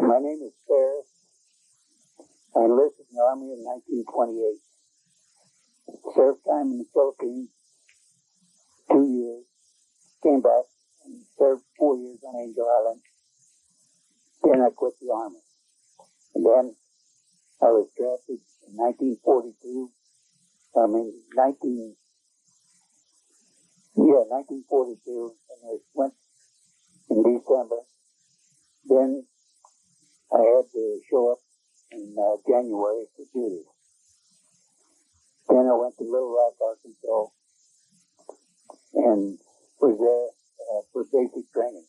My name is Ferris. I enlisted in the Army in 1928. Served time in the Philippines, 2 years. Came back and served 4 years on Angel Island. Then I quit the Army. And then I was drafted in 1942. 1942. And I went in December. Then I had to show up in January for duty. Then I went to Little Rock, Arkansas, and was there for basic training.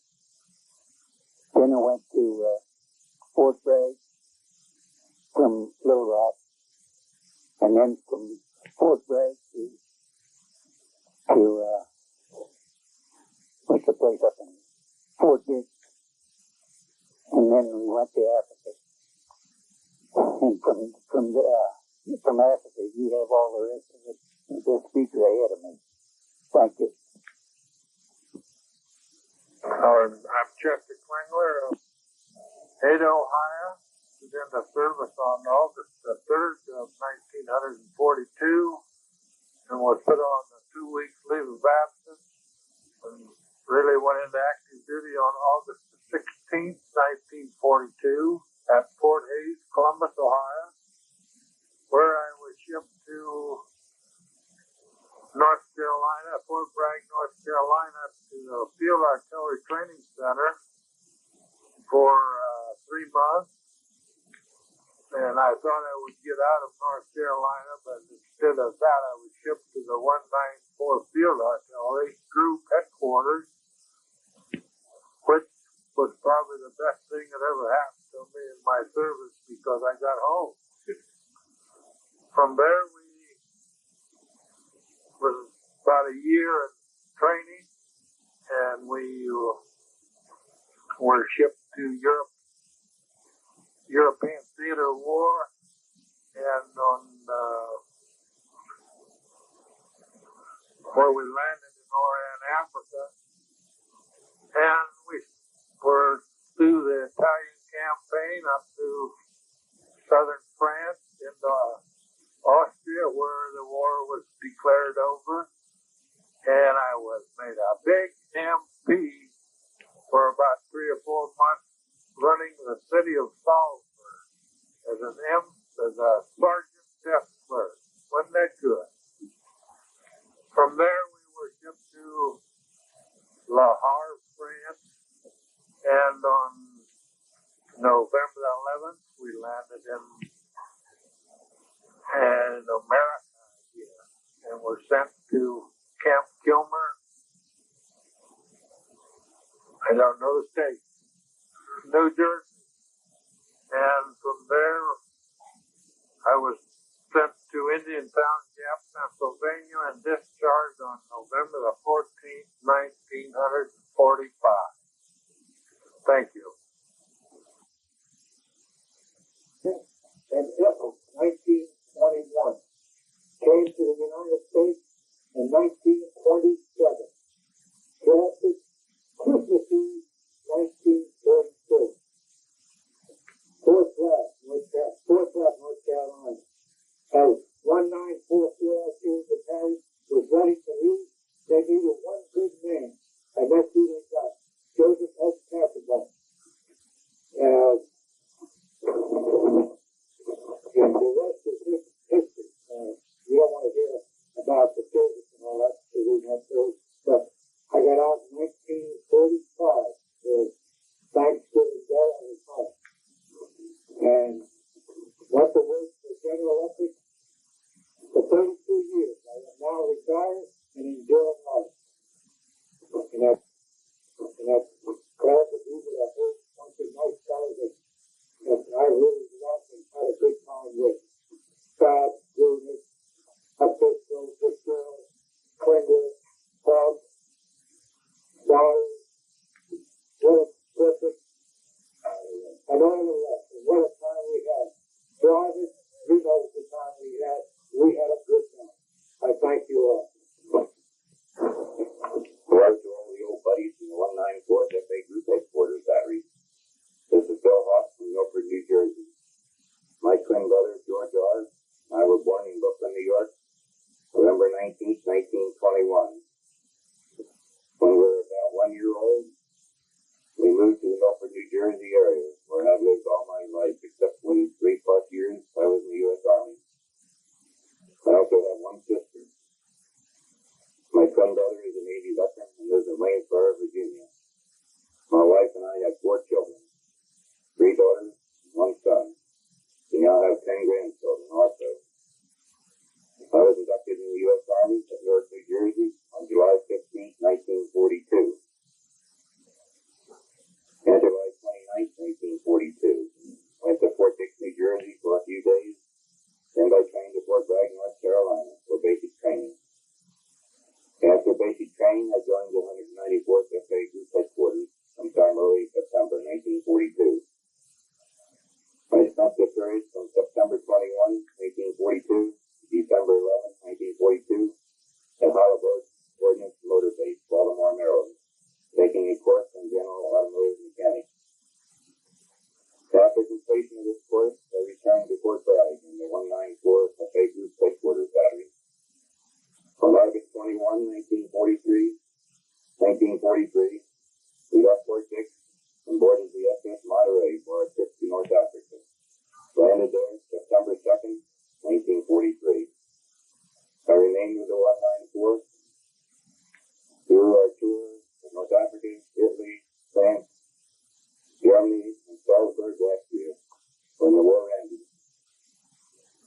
Then I went to Fort Bragg from Little Rock, and then from Fort Bragg to what's the place up in Fort Dix, and then we went to Africa. And from Africa, you have all the rest of the speaker ahead of me. Thank you. I'm Chester Klingler of Ada, Ohio. I was in the service on August the 3rd of 1942 and was put on a 2-week leave of absence and really went into active duty on August the 16th, 1942 at Fort Hays, Columbus, Ohio, where I was shipped to North Carolina, Fort Bragg, North Carolina, to the Field Artillery Training Center for 3 months. And I thought I would get out of North Carolina, but instead of that, I was shipped to the 194 Field Artillery Group Headquarters, which was probably the best thing that ever happened to me in my service because I got home. From there, we was about a year in training, and we were shipped to European Theater of War, and on where we landed in Oran, Africa, and we were through the Italian campaign up to southern France into Austria, where the war was declared over, and I was made a big MP for about 3 or 4 months, running the city of Salzburg as a sergeant desk clerk. Wasn't that good? From there, we were shipped to Le Havre, France, and on November 11th, we landed in America here, and were sent to Camp Kilmer. I don't know the state, New Jersey. And from there, I was sent to Indian Town Gap, Pennsylvania, and discharged on November the 14th, 1945. Thank you. In April 1921, came to the United States in 1927. Drafted Christmas Eve, 1932. Fort Bragg, North Carolina. As 194 Field Artillery Battalion was ready to leave, they needed one good man, and that's who they got, Joseph S. Campbell. And the rest is history. You don't want to hear about the service and all that. 19th, 1921. When we were about 1 year old, we moved to the Milford, New Jersey area, where I've lived all my life, except when 3+ years I was in the U.S. Army. I also have one sister. My twin brother is a Navy veteran and lives in Waynesboro, Virginia. My wife and I have 4 children, 3 daughters and 1 son. We now have 10 grandchildren also. I was inducted in the U.S. Army at Newark, New Jersey on July 15, 1942. And July 29, 1942. Went to Fort Dix, New Jersey for a few days. Then I trained to Fort Bragg, North Carolina for basic training. After basic training, I joined the 194th FA Group Headquarters sometime early September 1942. I spent the period from September 21, 1942 to December 11, 1942 at Hollowburg Ordnance Motor Base, Baltimore, Maryland, taking a course in general automotive mechanics. After completion of this course, I returned to Fort Bragg in the 194th FA Group Headquarters Battery. On August 21, 1943, we left Fort Dix and boarded the SS Monterey for our trip to North Africa. Landed there September 2nd, 1943. I remained with the 194th through our tour in North Africa, Italy, France, Germany, and Salzburg, Austria, when the war ended.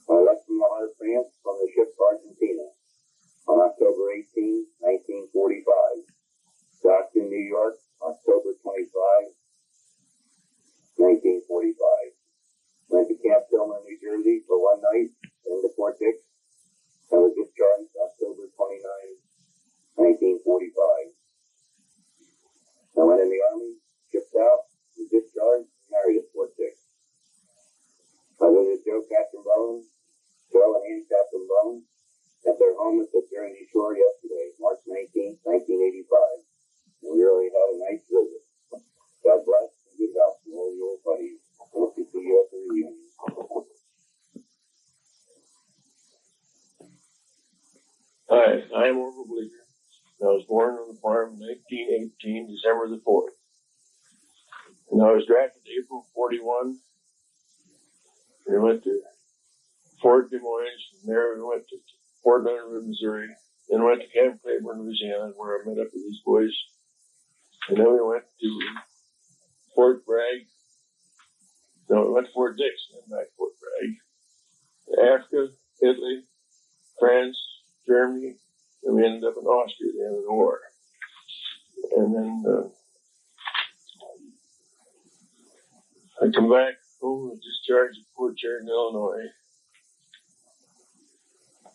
I left from France on the ship Argentina on October 18, 1945. Docked in New York, October 25, 1945. Went to Camp Kilmer, New Jersey for 1 night, then to Fort Dix. I was discharged October 29, 1945. I went in the Army, shipped out, was discharged, and married at Fort Dix. I visited Joe and Ann Captain Bone at their home at the Jersey Shore yesterday, March 19, 1985. And we really had a nice visit. God bless and good health to all your buddies. Hope to see you at the reunion. Hi, I am Orville Bleecker. I was born on the farm in 1918, December the 4th. And I was drafted April 41. We went to Fort Des Moines, from there we went to Fort Leonard Wood, Missouri, then went to Camp Claiborne, Louisiana, where I met up with these boys. And then we went to Fort Bragg. No, we went to Fort Dix, and then back to Fort Bragg. Africa, Italy, France, Germany, and we ended up in Austria at the end of the war. And then I come back home and discharged at Fort Sheridan, Illinois.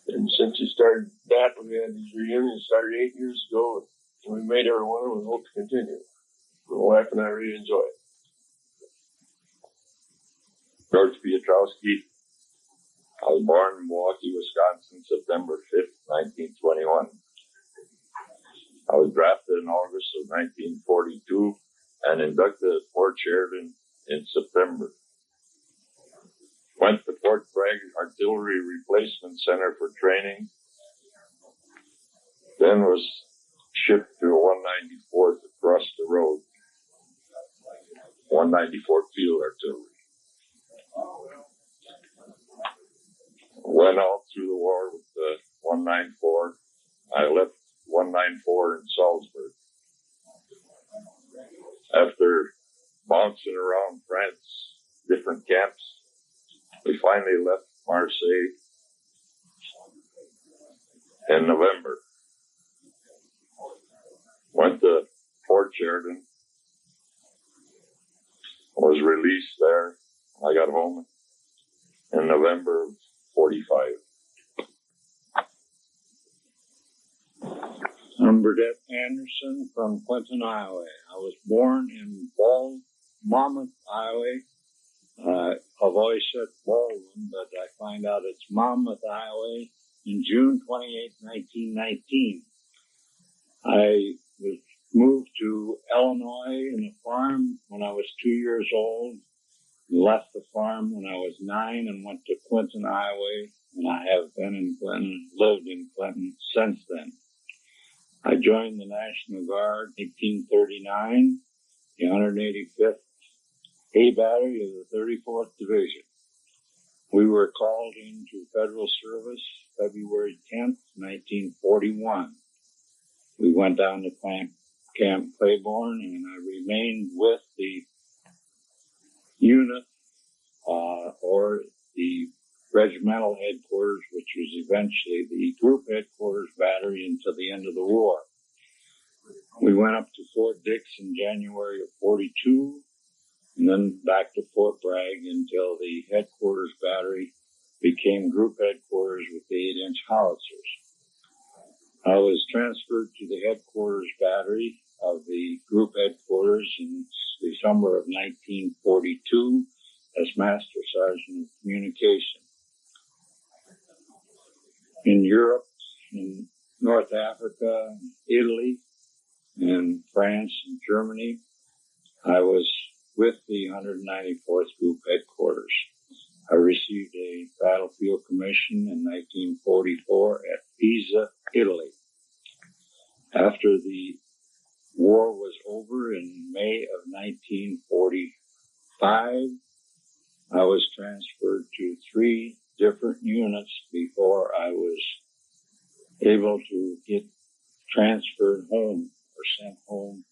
And since we started that, we had these reunions started 8 years ago, and we made every one of them and hope to continue. My wife and I really enjoy it. George Piotrowski. I was born in Milwaukee, Wisconsin, September 5th, 1921. I was drafted in August of 1942 and inducted at Fort Sheridan in September. Went to Fort Bragg Artillery Replacement Center for training. Then was shipped to 194th across the road. 194th Field Artillery. Went out through the war with the 194. I left 194 in Salzburg. After bouncing around France, different camps, we finally left Marseille in November. Went to Fort Sheridan. Was released there. I got home in November of 45. I'm Burdette Anderson from Clinton, Iowa. I was born in Monmouth, Iowa. I've always said Baldwin, but I find out it's Monmouth, Iowa, in June 28, 1919. I was moved to Illinois in a farm when I was 2 years old. Left the farm when I was 9 and went to Clinton, Iowa, and I have been in Clinton, lived in Clinton since then. I joined the National Guard in 1839, the 185th A Battery of the 34th Division. We were called into federal service February 10th, 1941. We went down to Camp Claiborne, and I remained with the unit, or the Regimental Headquarters, which was eventually the Group Headquarters Battery until the end of the war. We went up to Fort Dix in January of 42, and then back to Fort Bragg until the Headquarters Battery became Group Headquarters with the 8-inch howitzers. I was transferred to the Headquarters Battery of the Group Headquarters in the summer of 1942 as Master Sergeant of Communication. In Europe, in North Africa, Italy, and France and Germany, I was with the 194th Group Headquarters. I received a battlefield commission in 1944 at Pisa, Italy. After the war was over in May of 1945, I was transferred to 3 different units before I was able to get transferred home or sent home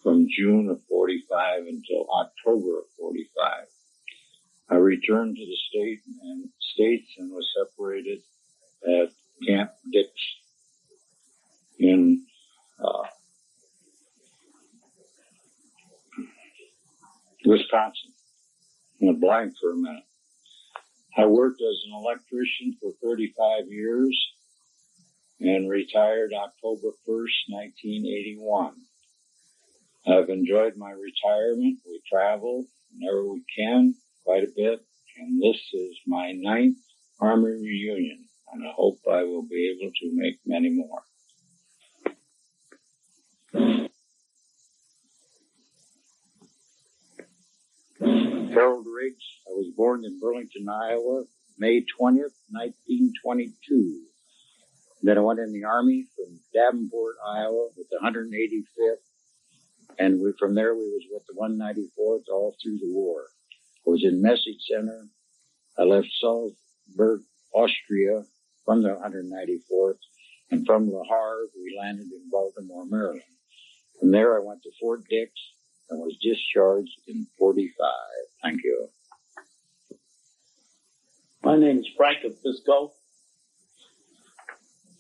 from June of 45 until October of 45. I returned to the States and was separated at Camp Dix in Wisconsin. I went blank for a minute. I worked as an electrician for 35 years and retired October 1st, 1981. I've enjoyed my retirement. We travel whenever we can, quite a bit, and this is my 9th Army reunion, and I hope I will be able to make many more. Harold Riggs. I was born in Burlington, Iowa, May 20th, 1922. Then I went in the Army from Davenport, Iowa, with the 185th, and from there we was with the 194th all through the war. I was in Message Center. I left Salzburg, Austria, from the 194th, and from Le Havre we landed in Baltimore, Maryland. From there I went to Fort Dix and was discharged in 45. Thank you. My name is Frank Fisco,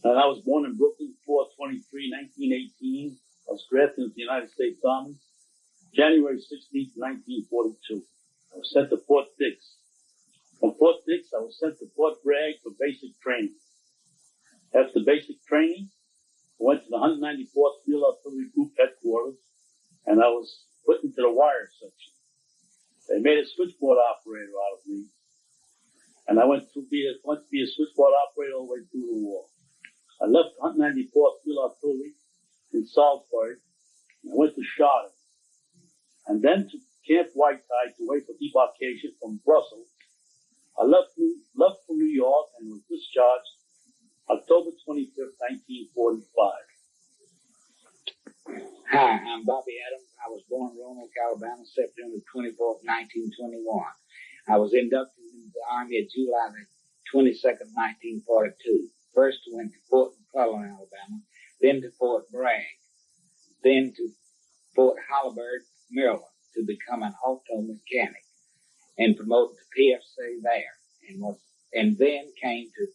and I was born in Brooklyn, 4/23/1918. I was drafted into the United States Army January 16, 1942. I was sent to Fort Dix. From Fort Dix, I was sent to Fort Bragg for basic training. After basic training, I went to the 194th Field Artillery Group Headquarters, and I was put into the wire section. They made a switchboard operator out of me, and I went to be a switchboard operator all the way through the war. I left 194th Field Artillery in Salzburg, and I went to Chardon, and then to Camp Whiteside to wait for debarkation from Brussels. I left for New York and was discharged October 25th, 1945. Hi, I'm Bobby Adams. I was born in Roanoke, Alabama, September 24th, 1921. I was inducted into the Army at July the 22nd, 1942. First went to Fort McClellan, Alabama, then to Fort Bragg, then to Fort Holabird, Maryland, to become an auto mechanic and promoted to PFC there, and then came to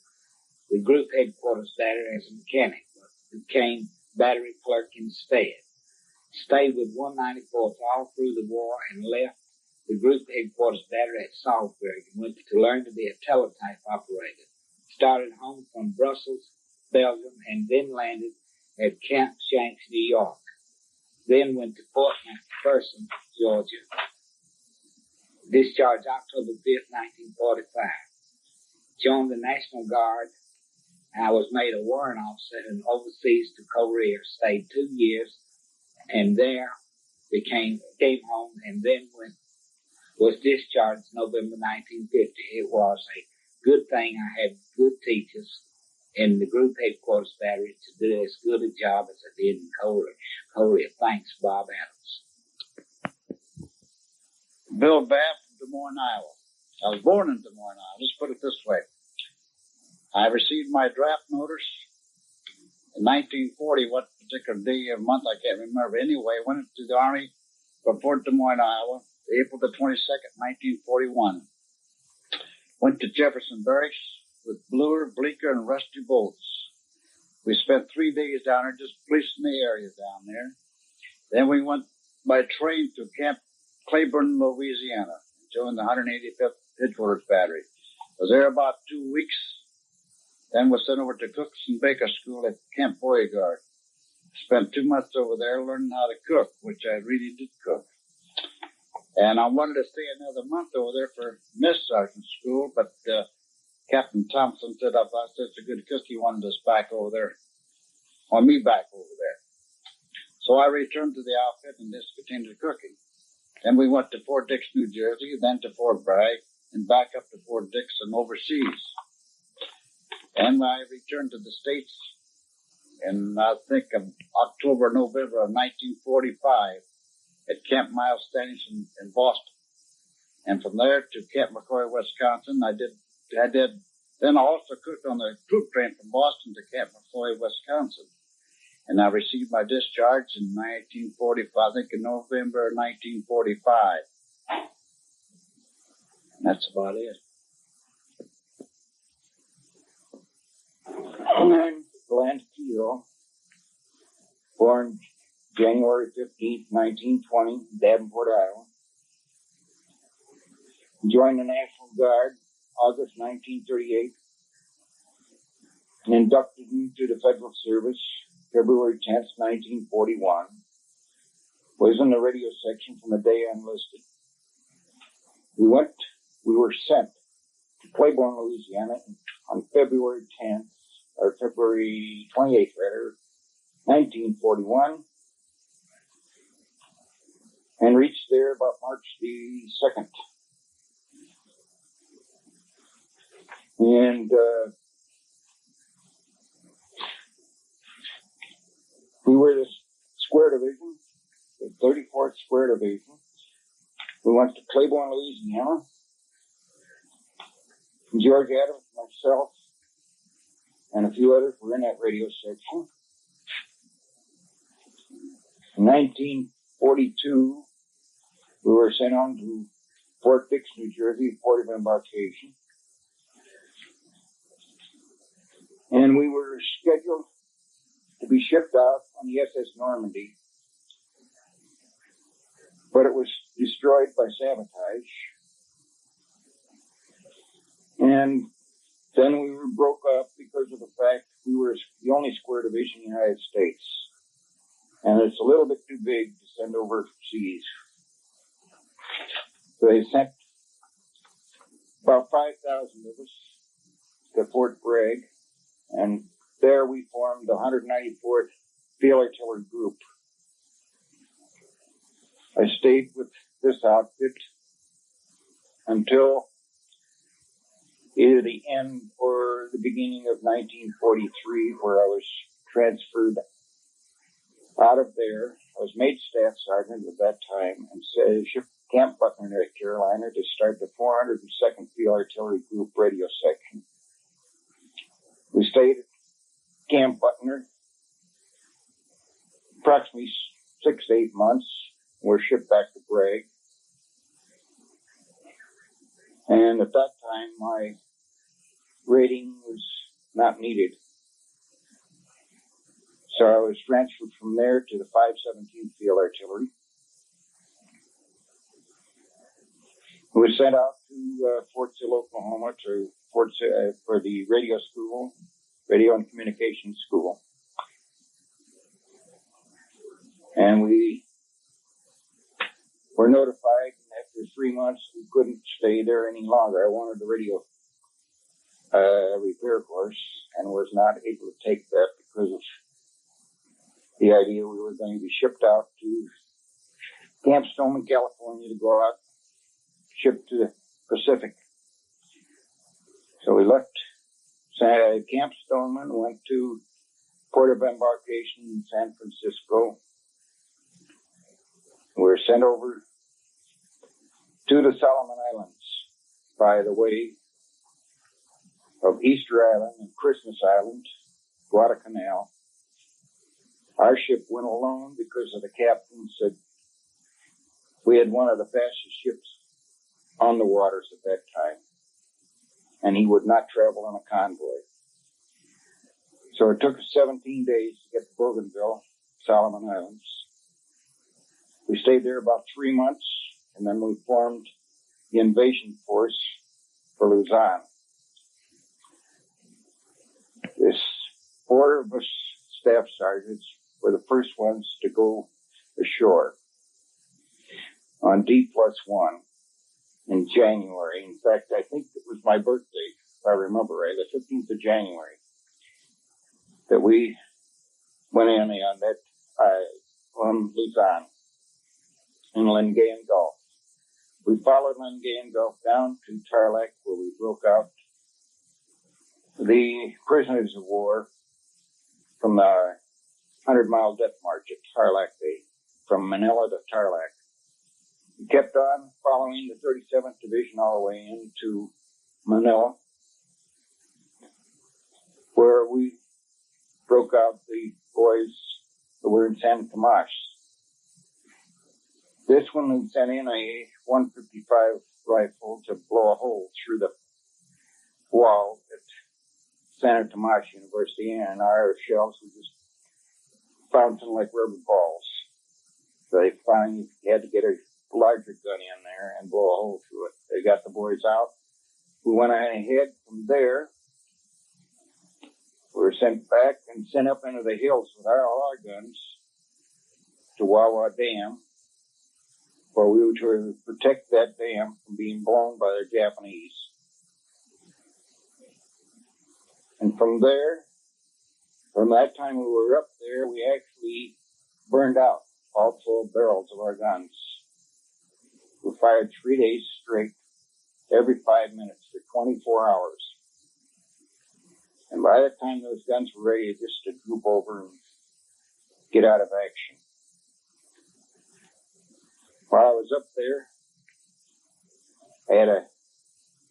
the Group Headquarters Battery as a mechanic, but became battery clerk instead. Stayed with 194th all through the war and left the Group Headquarters Battery at Salisbury and went to learn to be a teletype operator. Started home from Brussels, Belgium, and then landed at Camp Shanks, New York. Then went to Fort McPherson, Georgia. Discharged October 5th, 1945. Joined the National Guard. I was made a warrant officer and overseas to Korea. Stayed 2 years, and there came home, and then went was discharged November 1950. It was a good thing I had good teachers in the group headquarters battery to do as good a job as I did in Korea. Thanks, Bob Adams. Bill Batt from Des Moines, Iowa. I was born in Des Moines, Iowa. Let's put it this way. I received my draft notice in 1940, what particular day or month, I can't remember. Anyway, went into the Army from Fort Des Moines, Iowa, April the 22nd, 1941. Went to Jefferson Barracks with Bluer, Bleecker, and Rusty Bolts. We spent 3 days down there just policing the area down there. Then we went by train to Camp Claiborne, Louisiana, joined the 185th Headquarters Battery. Was there about 2 weeks. Then was sent over to Cooks and Baker School at Camp Beauregard. Spent 2 months over there learning how to cook, which I really did cook. And I wanted to stay another month over there for Miss Sergeant School, but Captain Thompson said if I was such a good cook, he wanted us back over there, or me back over there. So I returned to the outfit and discontinued cooking. Then we went to Fort Dix, New Jersey, then to Fort Bragg, and back up to Fort Dix and overseas. And I returned to the States in, I think, October, November of 1945 at Camp Miles Standish in Boston. And from there to Camp McCoy, Wisconsin, I did. Then I also cooked on the troop train from Boston to Camp McCoy, Wisconsin. And I received my discharge in 1945, I think in November 1945. And that's about it. I'm Glenn Keel, born January 15th, 1920, Davenport, Iowa. Joined the National Guard August 1938 and inducted into the Federal Service February 10th, 1941. Was in the radio section from the day I enlisted. We were sent to Claiborne, Louisiana on February 10th, or February 28th, rather, 1941, and reached there about March the 2nd. And we were the Square Division, the 34th Square Division. We went to Claiborne, Louisiana. George Adams, myself, and a few others were in that radio section. In 1942, we were sent on to Fort Dix, New Jersey, port of embarkation. And we were scheduled to be shipped out on the SS Normandy, but it was destroyed by sabotage. And then we were broke up because of the fact we were the only Square Division in the United States. And it's a little bit too big to send overseas. So they sent about 5,000 of us to Fort Bragg, and there we formed the 194th Field Artillery Group. I stayed with this outfit until either the end or the beginning of 1943, where I was transferred out of there. I was made staff sergeant at that time and shipped Camp Butler, North Carolina, to start the 402nd Field Artillery Group radio section. We stayed at Camp Butler approximately 6 to 8 months. We're shipped back to Bragg. And at that time, my rating was not needed. So I was transferred from there to the 517th Field Artillery. I was sent out to Fort Sill, Oklahoma, for the radio school, radio and communications school. And we were notified after 3 months we couldn't stay there any longer. I wanted the radio repair course and was not able to take that because of the idea we were going to be shipped out to Camp Stoneman, California, to go out ship to the Pacific. So we left Camp Stoneman, went to Port of Embarkation in San Francisco. We were sent over to the Solomon Islands by the way of Easter Island and Christmas Island, Guadalcanal. Our ship went alone because of the captain said we had one of the fastest ships on the waters at that time, and he would not travel on a convoy. So it took us 17 days to get to Bougainville, Solomon Islands. We stayed there about 3 months, and then we formed the invasion force for Luzon. This 4 of us staff sergeants were the first ones to go ashore on D+1 in January. In fact, I think it was my birthday, if I remember right, the 15th of January, that we went in on that, on Luzon in Lingayen Gulf. We followed Lingayen Gulf down to Tarlac, where we broke out the prisoners of war from the 100-mile death march at Tarlac Bay, from Manila to Tarlac. We kept on following the 37th Division all the way into Manila, where we broke out the boys who were in San Tomas. This one we sent in a 155 rifle to blow a hole through the wall at San Tomas University, and our shells were just bouncing like rubber balls. So they finally had to get a larger gun in there and blow a hole through it. They got the boys out. We went ahead from there. We were sent back and sent up into the hills with all our guns to Wawa Dam, where we were to protect that dam from being blown by the Japanese. And from there, from that time we were up there, we actually burned out all 12 barrels of our guns. We fired 3 days straight, every 5 minutes for 24 hours. And by the time those guns were ready just to droop over and get out of action. While I was up there, I had a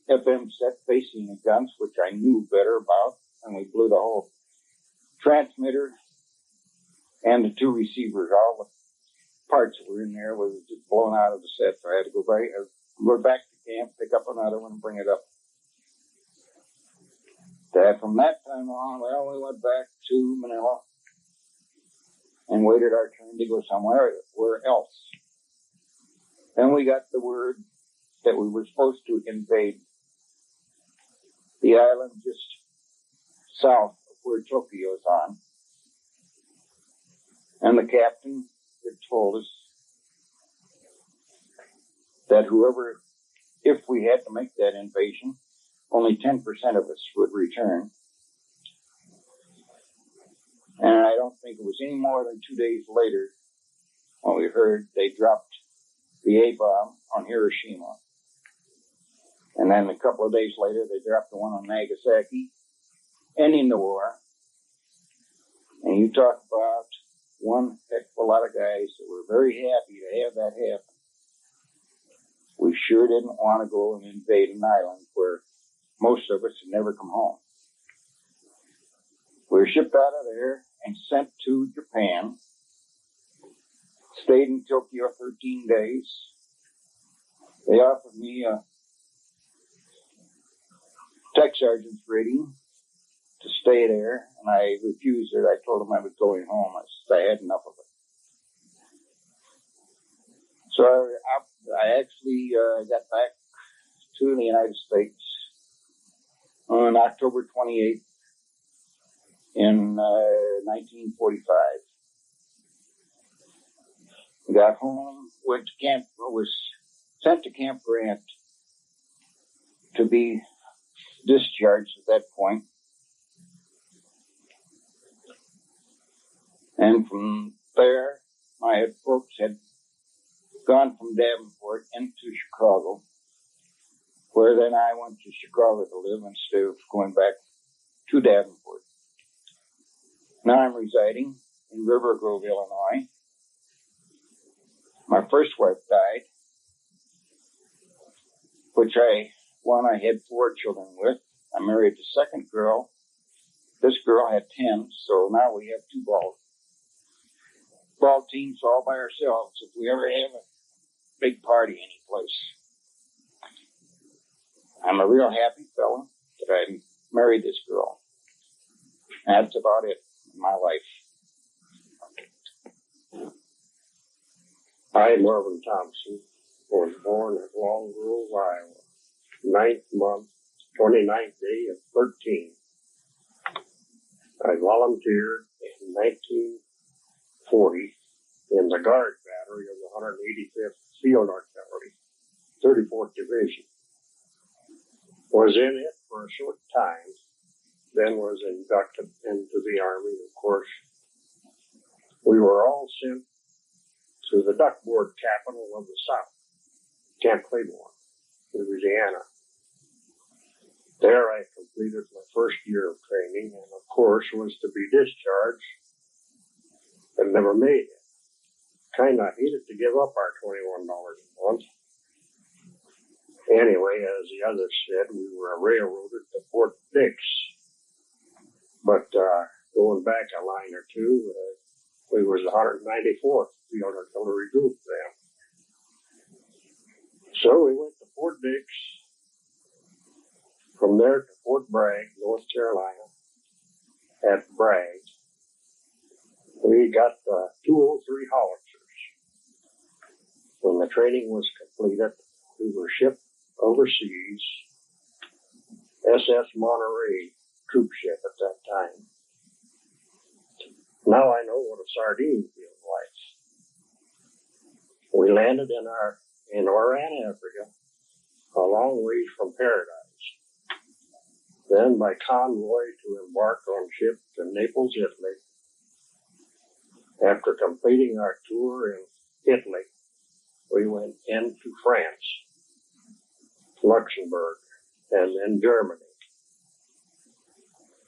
FM set facing the guns, which I knew better about, and we blew the whole transmitter and the 2 receivers. All the parts that were in there was just blown out of the set, so I had to go back to camp, pick up another one, and bring it up. From that time on, well, we went back to Manila and waited our turn to go somewhere else. Then we got the word that we were supposed to invade the island just south of where Tokyo's on. And the captain had told us that if we had to make that invasion, only 10% of us would return. And I don't think it was any more than 2 days later when we heard they dropped the A-bomb on Hiroshima. And then a couple of days later, they dropped the one on Nagasaki, ending the war. And you talk about one heck of a lot of guys that were very happy to have that happen. We sure didn't want to go and invade an island where most of us had never come home. We were shipped out of there and sent to Japan. Stayed in Tokyo 13 days. They offered me a tech sergeant's rating to stay there, and I refused it. I told them I was going home. I had enough of it. So I actually got back to the United States on October 28th in 1945. Got home, went to camp, was sent to Camp Grant to be discharged at that point. And from there, my folks had gone from Davenport into Chicago where then I went to Chicago to live instead of going back to Davenport. Now I'm residing in River Grove, Illinois. My first wife died, which I had 4 children with. I married the second girl. This girl had 10, so now we have 2 ball teams all by ourselves if we ever have a big party any place. I'm a real happy fella that I married this girl. That's about it in my life. I, Marvin Thompson, was born at Long Grove, Iowa, 9th month, 29th day of 13. I volunteered in 1940 in the Guard Battery of the 185th Field Artillery, 34th Division. Was in it for a short time, then was inducted into the Army. Of course, we were all sent to the duckboard capital of the South, Camp Claiborne, Louisiana. There I completed my first year of training and, of course, was to be discharged, but never made it. Kind of hated to give up our $21 a month. Anyway, as the others said, we were railroaded to Fort Dix. But going back a line or two, we was the 194th Field Artillery Group then. So we went to Fort Dix, from there to Fort Bragg, North Carolina. At Bragg, we got 203 howitzers. When the training was completed, we were shipped overseas, SS Monterey troop ship at that time. Now I know what a sardine feels like. We landed in Oran, Africa, a long ways from paradise. Then by convoy to embark on ship to Naples, Italy. After completing our tour in Italy, we went into France, Luxembourg, and then Germany.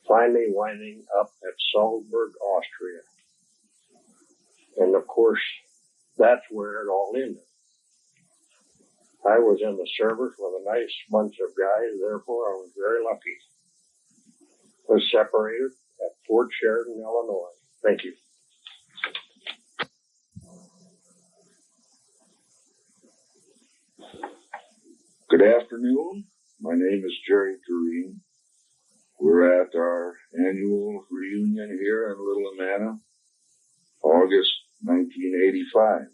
Finally winding up at Salzburg, Austria. And of course, that's where it all ended. I was in the service with a nice bunch of guys, therefore I was very lucky. Was separated at Fort Sheridan, Illinois. Thank you. Good afternoon. My name is Jerry Tureen. We're at our annual reunion here in Little Amana, August 1985.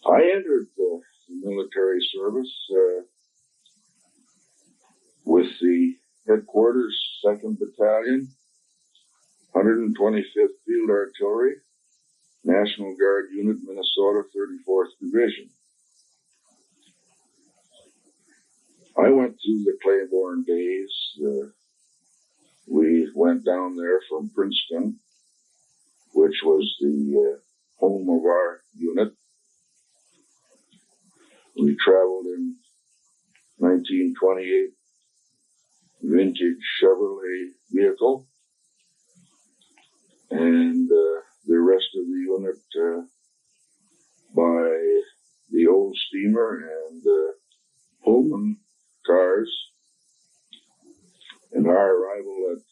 I entered the military service with the Headquarters 2nd Battalion, 125th Field Artillery, National Guard Unit, Minnesota, 34th Division. I went through the Claiborne days. We went down there from Princeton, which was the home of our unit. We traveled in 1928 vintage Chevrolet vehicle, and the rest of the unit by the old steamer and Pullman cars. And our arrival at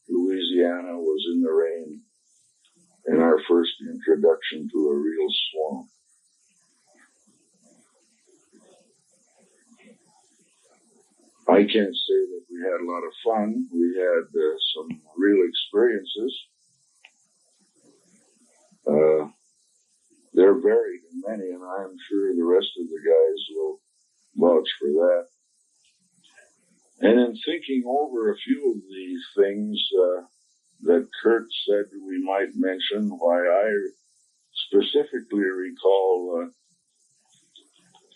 Louisiana was in the rain, and our first introduction to a real swamp. I can't say that we had a lot of fun. We had some real experiences. They're varied in many, and I'm sure the rest of the guys will vouch for that. And in thinking over a few of these things that Kurt said we might mention, why I specifically recall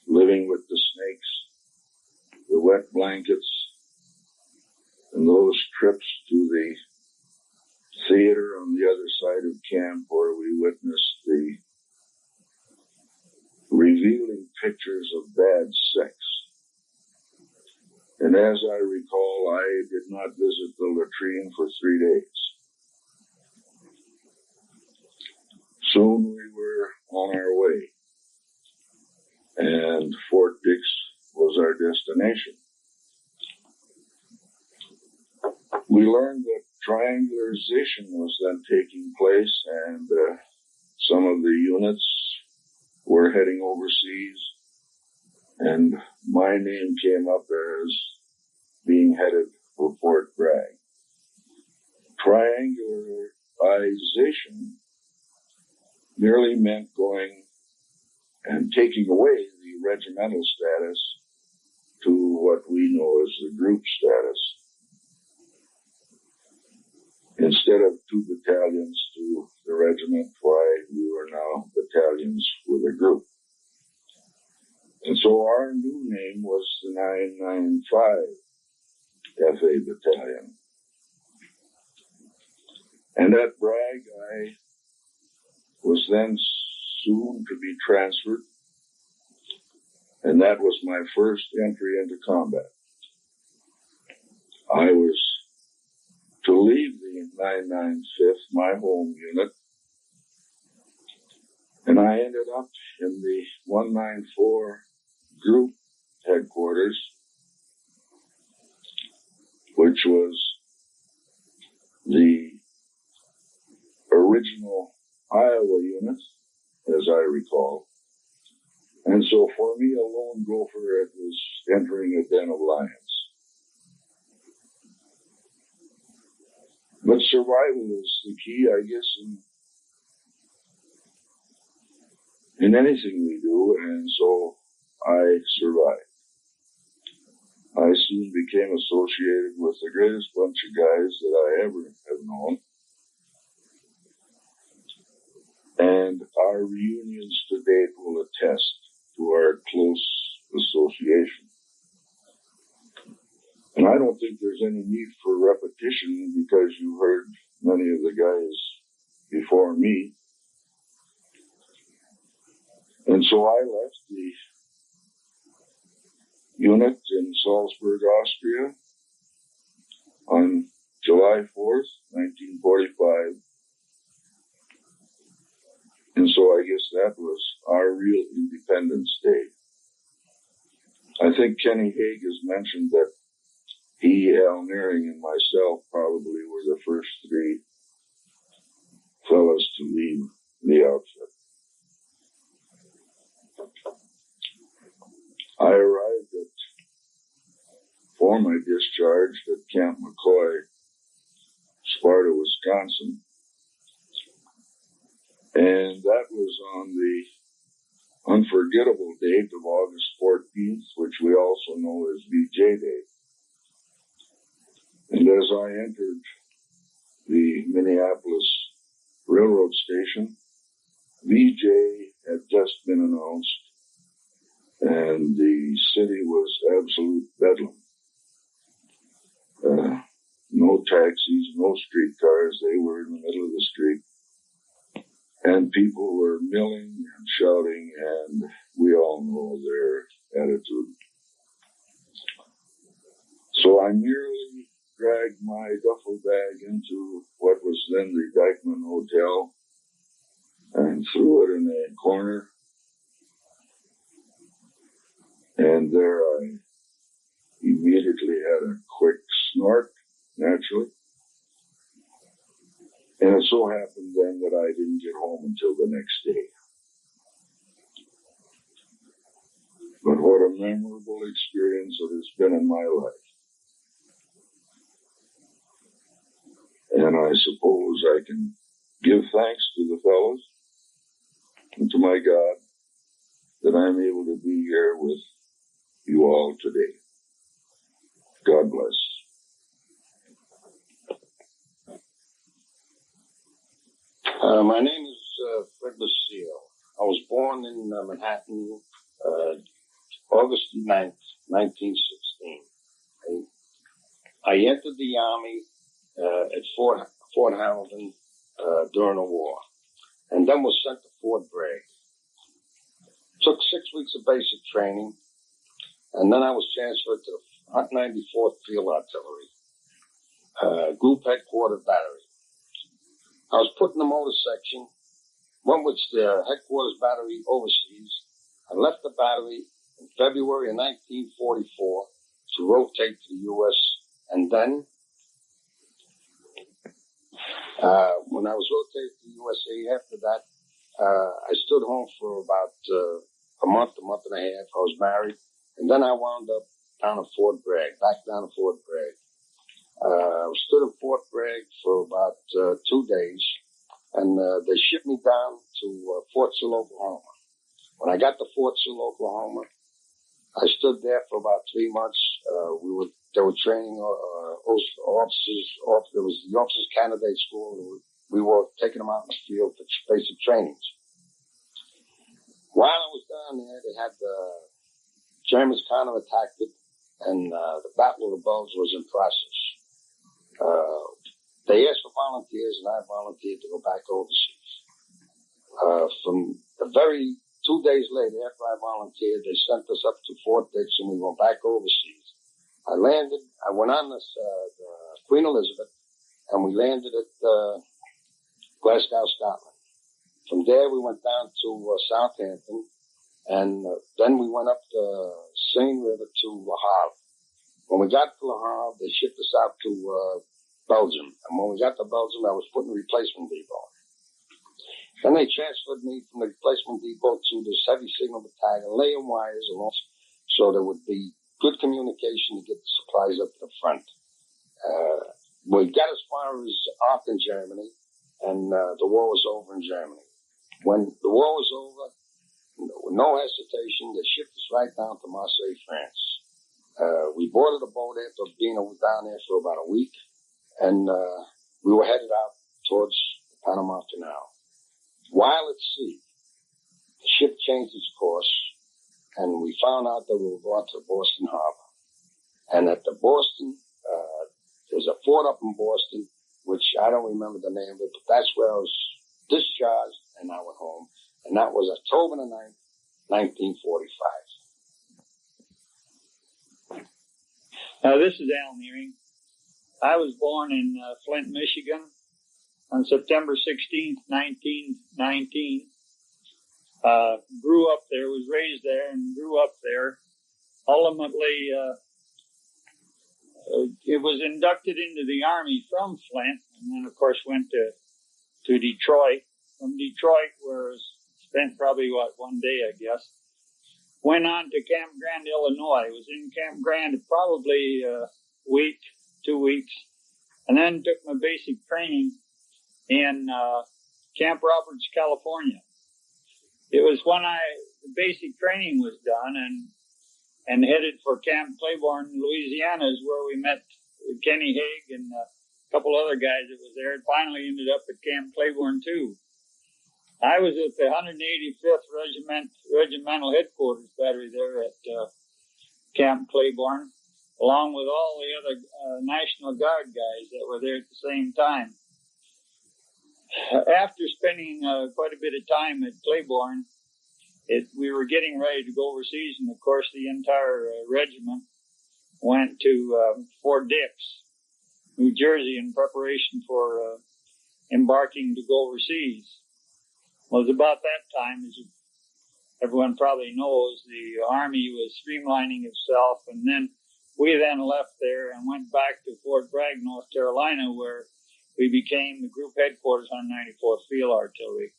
living with the snakes, the wet blankets, and those trips to the theater on the other side of camp where we witnessed the as I recall, I did not visit the latrine for 3 days. Soon we were on our way, and Fort Dix was our destination. We learned that triangularization was then taking place, and some of the units were heading overseas, and my name came up as being headed for Fort Bragg. Triangularization merely meant going and taking away the regimental status to what we know as the group status. Instead of 2 battalions to the regiment, why we were now battalions with a group. And so our new name was the 995 FA Battalion. And at Bragg, I was then soon to be transferred, and that was my first entry into combat. I was to leave the 995th, my home unit, and I ended up in the 194 Group Headquarters, which was the original Iowa unit, as I recall. And so for me, a lone gopher, it was entering a den of lions. But survival is the key, I guess, in anything we do, and so I survived. I soon became associated with the greatest bunch of guys that I ever have known. And our reunions to date will attest to our close association. And I don't think there's any need for repetition because you heard many of the guys before me. And so I left the unit in Salzburg, Austria on July 4th, 1945. And so I guess that was our real Independence Day. I think Kenny Haig has mentioned that he, Al Nearing, and myself probably were the first 3 fellas to leave the outfit. I arrived for my discharge at Camp McCoy, Sparta, Wisconsin. And that was on the unforgettable date of August 14th, which we also know as VJ Day. And as I entered the Minneapolis Railroad Station, VJ had just been announced, and the city was absolute bedlam. No taxis, no streetcars. They were in the middle of the street. And people were milling and shouting, and we all know their attitude. So I merely dragged my duffel bag into what was then the Dyckman Hotel and threw it in a corner. And there I immediately had a quick snort, naturally. And it so happened then that I didn't get home until the next day. But what a memorable experience it has been in my life. And I suppose I can give thanks to the fellows and to my God that I'm able to be here with you all today. God bless. My name is Fred Lucille. I was born in Manhattan, August 9th, 1916. I entered the Army at Fort Hamilton during the war, and then was sent to Fort Bragg. Took 6 weeks of basic training, and then I was transferred to 194th Field Artillery, Group Headquarters Battery. I was put in the motor section, went with the Headquarters Battery overseas. I left the battery in February of 1944 to rotate to the U.S. And then, when I was rotated to the USA after that, I stood home for about a month and a half. I was married. And then I wound up down at Fort Bragg, back down at Fort Bragg. I stood in Fort Bragg for about 2 days. And they shipped me down to Fort Sill, Oklahoma. When I got to Fort Sill, Oklahoma, I stood there for about 3 months. They were training officers. There was the Officers Candidate School. We were taking them out in the field for basic trainings. While I was down there, they had the Germans counterattacked it, and the Battle of the Bulge was in process. They asked for volunteers, and I volunteered to go back overseas. From the very 2 days later, after I volunteered, they sent us up to Fort Dix, and we went back overseas. I went on the Queen Elizabeth, and we landed at Glasgow, Scotland. From there, we went down to Southampton, and then we went up the Seine River to Le Havre. When we got to Le Havre, they shipped us out to Belgium. And when we got to Belgium, I was put in a replacement depot. Then they transferred me from the replacement depot to this heavy signal battalion, laying wires along so there would be good communication to get the supplies up to the front. We got as far as Aachen, Germany, and the war was over in Germany. When the war was over, with no hesitation, they shipped us right down to Marseille, France. We boarded a boat after being down there for about a week, and we were headed out towards the Panama Canal. While at sea, the ship changed its course, and we found out that we were going to Boston Harbor. And at the Boston, there's a fort up in Boston, which I don't remember the name of it, but that's where I was discharged, and I went home. And that was October the 9th, 1945. Now, this is Al Nearing. I was born in Flint, Michigan on September 16th, 1919. Grew up there, was raised there, and grew up there. Ultimately, it was inducted into the Army from Flint, and then, of course, went to Detroit. From Detroit, where I spent probably, 1 day, I guess. Went on to Camp Grand, Illinois. Was in Camp Grand probably a week, 2 weeks, and then took my basic training in Camp Roberts, California. It was when the basic training was done and headed for Camp Claiborne, Louisiana, is where we met Kenny Haig and a couple other guys that was there, and finally ended up at Camp Claiborne too. I was at the 185th Regimental Headquarters Battery there at Camp Claiborne, along with all the other National Guard guys that were there at the same time. After spending quite a bit of time at Claiborne, we were getting ready to go overseas, and of course the entire regiment went to Fort Dix, New Jersey, in preparation for embarking to go overseas. Well, it was about that time, as everyone probably knows, the Army was streamlining itself, and then we left there and went back to Fort Bragg, North Carolina, where we became the Group Headquarters 194th Field Artillery.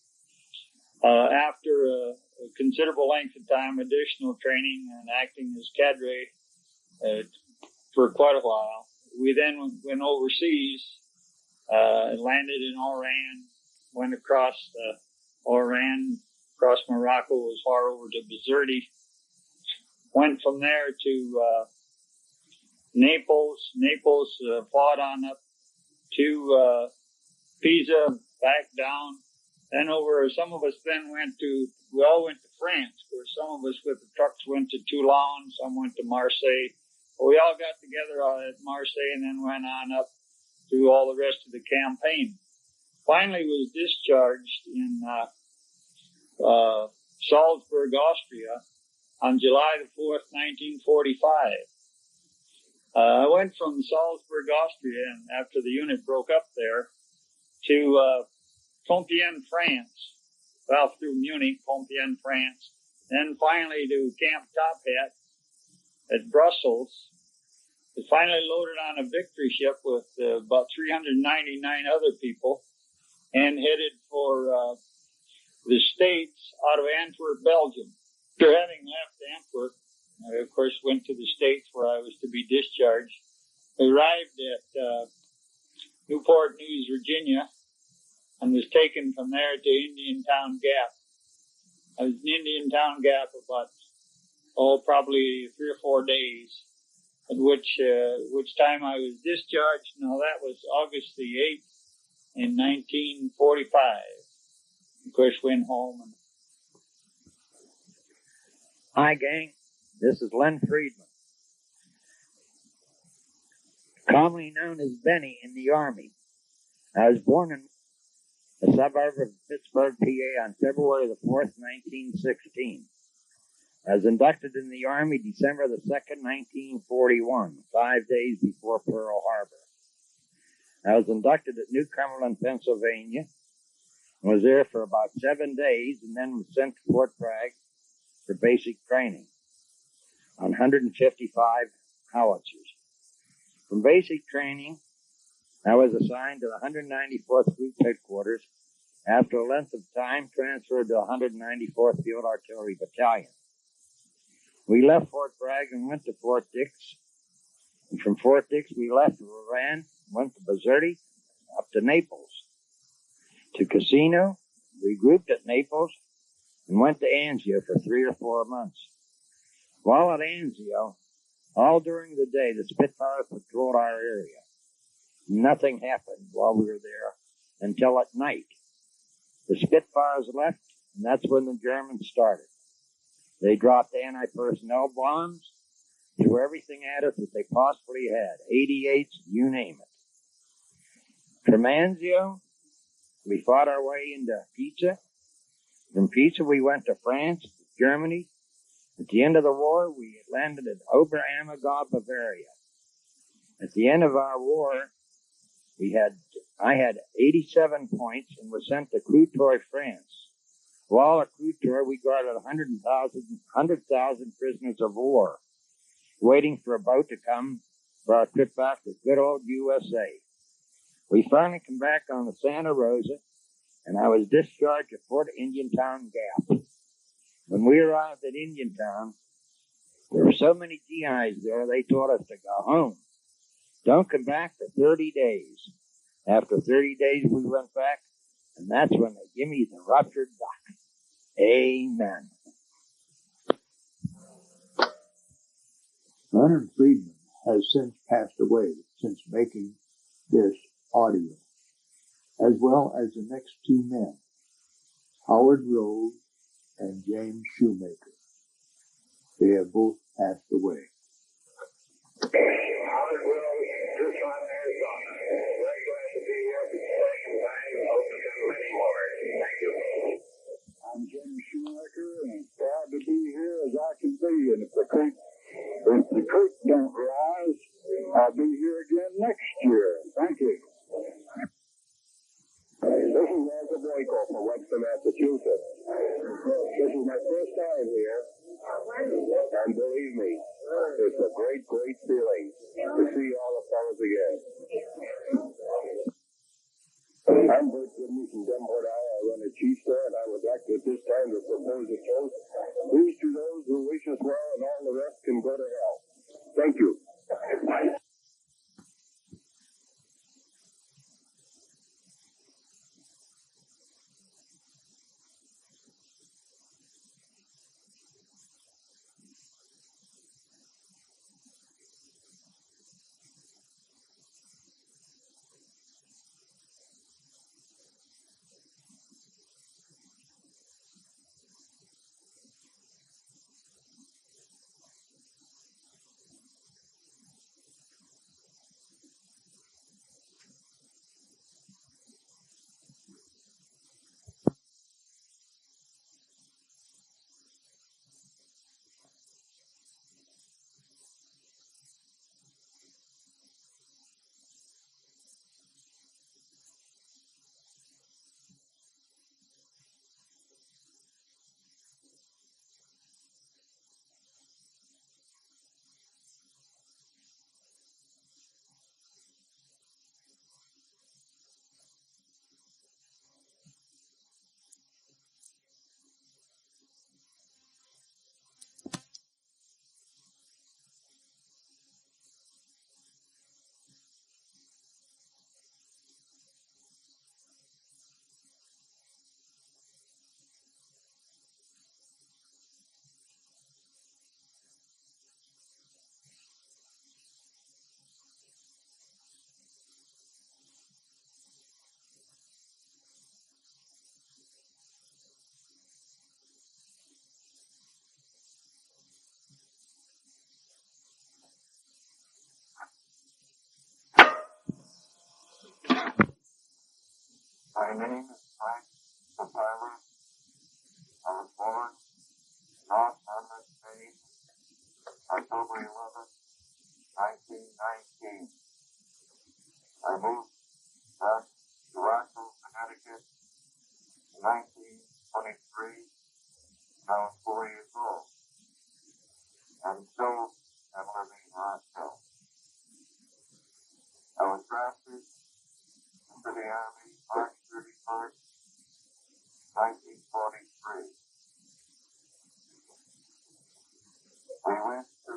After a considerable length of time, additional training, and acting as cadre for quite a while, we then went overseas, landed in Oran, went across Oran, across Morocco, as far over to Bizerti, went from there to Naples, fought on up to Pisa, back down, then over. Some of us then we all went to France, where some of us with the trucks went to Toulon, some went to Marseille. We all got together at Marseille and then went on up through all the rest of the campaign. Finally was discharged in Salzburg, Austria on July the 4th, 1945. I went from Salzburg, Austria, and after the unit broke up there, to Compiègne, France. Well, through Munich, Compiègne, France. Then finally to Camp Top Hat at Brussels. It finally loaded on a victory ship with about 399 other people and headed for the States out of Antwerp, Belgium. After having left Antwerp, I, of course, went to the States where I was to be discharged. I arrived at Newport News, Virginia, and was taken from there to Indiantown Gap. I was in Indiantown Gap about, probably 3 or 4 days, at which time I was discharged. Now, that was August the 8th in 1945. Of course, went home. Hi, gang. This is Len Friedman, commonly known as Benny in the Army. I was born in a suburb of Pittsburgh, PA on February the 4th, 1916. I was inducted in the Army December the 2nd, 1941, 5 days before Pearl Harbor. I was inducted at New Cumberland, Pennsylvania, and was there for about 7 days, and then was sent to Fort Bragg for basic training on 155 howitzers. From basic training, I was assigned to the 194th Fleet Headquarters. After a length of time, transferred to the 194th Field Artillery Battalion. We left Fort Bragg and went to Fort Dix. And from Fort Dix, we left Rouen, went to Bizerti, up to Naples. To Cassino, regrouped at Naples, and went to Anzio for 3 or 4 months. While at Anzio, all during the day, the Spitfires patrolled our area. Nothing happened while we were there until at night. The Spitfires left, and that's when the Germans started. They dropped anti-personnel bombs, threw everything at us that they possibly had, 88s, you name it. From Anzio, we fought our way into Pisa. From Pisa, we went to France, Germany. At the end of the war, we landed at Oberammergau, Bavaria. At the end of our war, I had 87 points and was sent to Courtrai, France. While at Courtrai, we guarded 100,000 prisoners of war, waiting for a boat to come for our trip back to good old USA. We finally come back on the Santa Rosa, and I was discharged at Fort Indiantown Gap. When we arrived at Indiantown, there were so many GIs there, they told us to go home. Don't come back for 30 days. After 30 days, we went back, and that's when they give me the ruptured duck. Amen. Leonard Friedman has since passed away since making this audio, as well as the next 2 men, Howard Rose and James Shoemaker. They have both passed away. Howard Rose, Tucson, Arizona. Very glad to be here for the second time. Hope to come many more. Thank you. I'm James Shoemaker, and proud to be here as I can be. And if the creek don't rise, I'll be here again next year. Thank you. This is Walter Boyko from Webster, Massachusetts. This is my first time here, and believe me, it's a great, great feeling to see all the fellas again. I'm Bert Gibney from Denport, Iowa. I run a cheese store, and I would like at this time to propose a toast. Here's to those who wish us well, and all the rest can go to hell. Thank you. My name is Frank Papila. I was born North-Arno, Spain, October 11th, 1919. I moved back to Rockville, Connecticut in 1923. I was 4 years old. And still am living in Rockville. I was drafted into the Army March 31st, 1943. We went to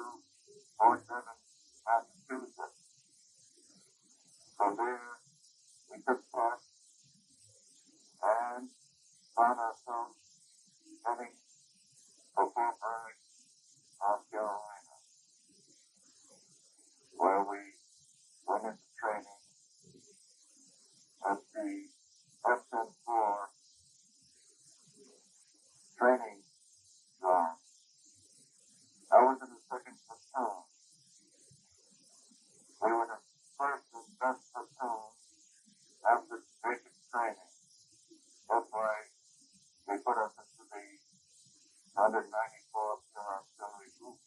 Fort Devon, Massachusetts. From there, we took tests and found ourselves heading for Fort Bragg, North Carolina, where we went into training at the FN4 training ground. I was in the second platoon. We were the first and best platoon after basic training. That's why they put us into the 194th Artillery Group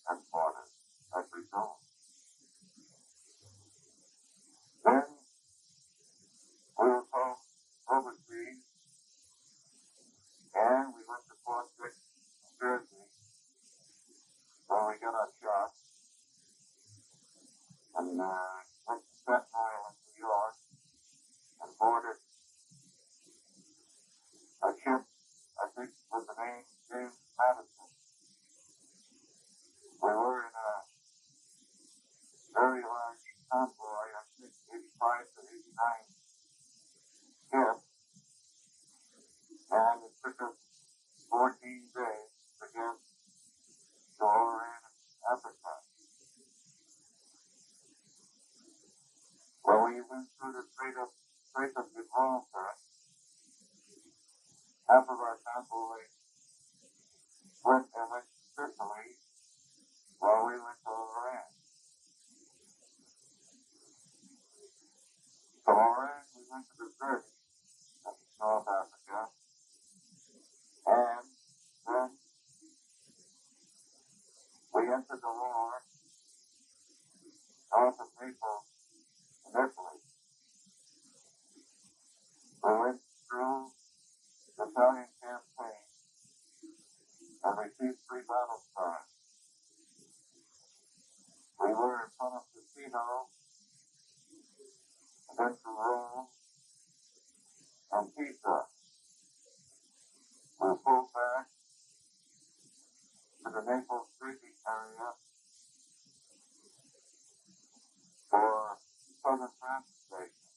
headquarters at Zone. Then we were called overseas, and we went to Fort Dix, New Jersey, where we got our shots, and went to Staten Island, New York, and boarded a ship, I think, with the name James Madison. We were in a very large convoy, I think 85 to 89 ships, and it took us 14 days to get to Oran, Africa. Well, we went through the Strait of Gibraltar. Half of our convoy went to Sicily, while we went to Oran. From Oran, we went to the British, North Africa, and then we entered the war north of Naples in Italy. We went through the Italian campaign and received 3 battle stars. We were in front of Cassino, and then to Rome and Pisa. We pulled back to the Naples Treaty area for Southern Transportation,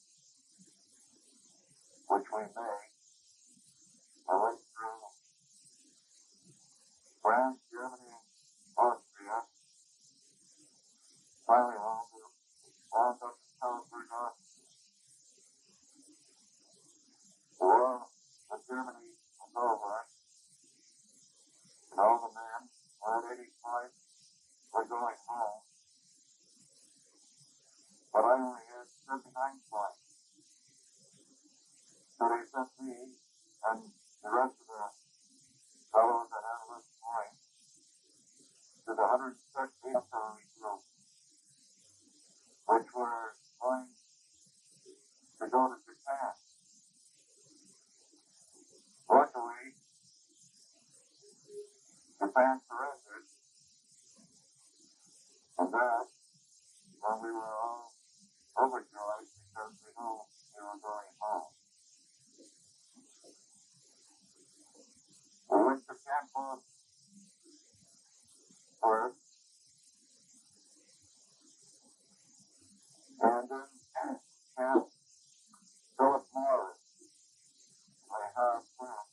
which we made. I went through France, Germany, and Austria. Finally wound up in Salzburg, Austria. The war with Germany was over, and all the men, 180 points, were going home. But I only had 79 points. So they sent me and the rest of the fellows that had less points to the 160th Artillery Group, which were going to go to Japan. Luckily, Japan surrendered, and that, when we were all overjoyed because we knew we were going home. We went to Camp Boston first, and then Camp Philip Morris, my hard friend.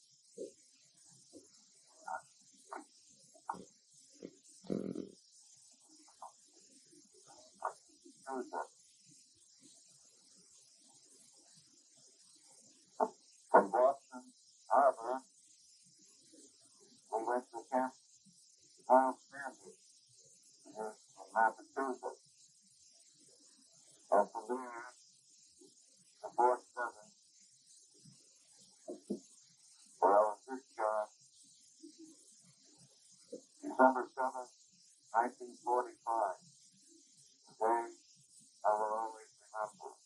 From Boston Harbor, we went to Camp Miles Sanders in Massachusetts. And from there to Fort Devon December 7th, 1945. Today, I will always remember.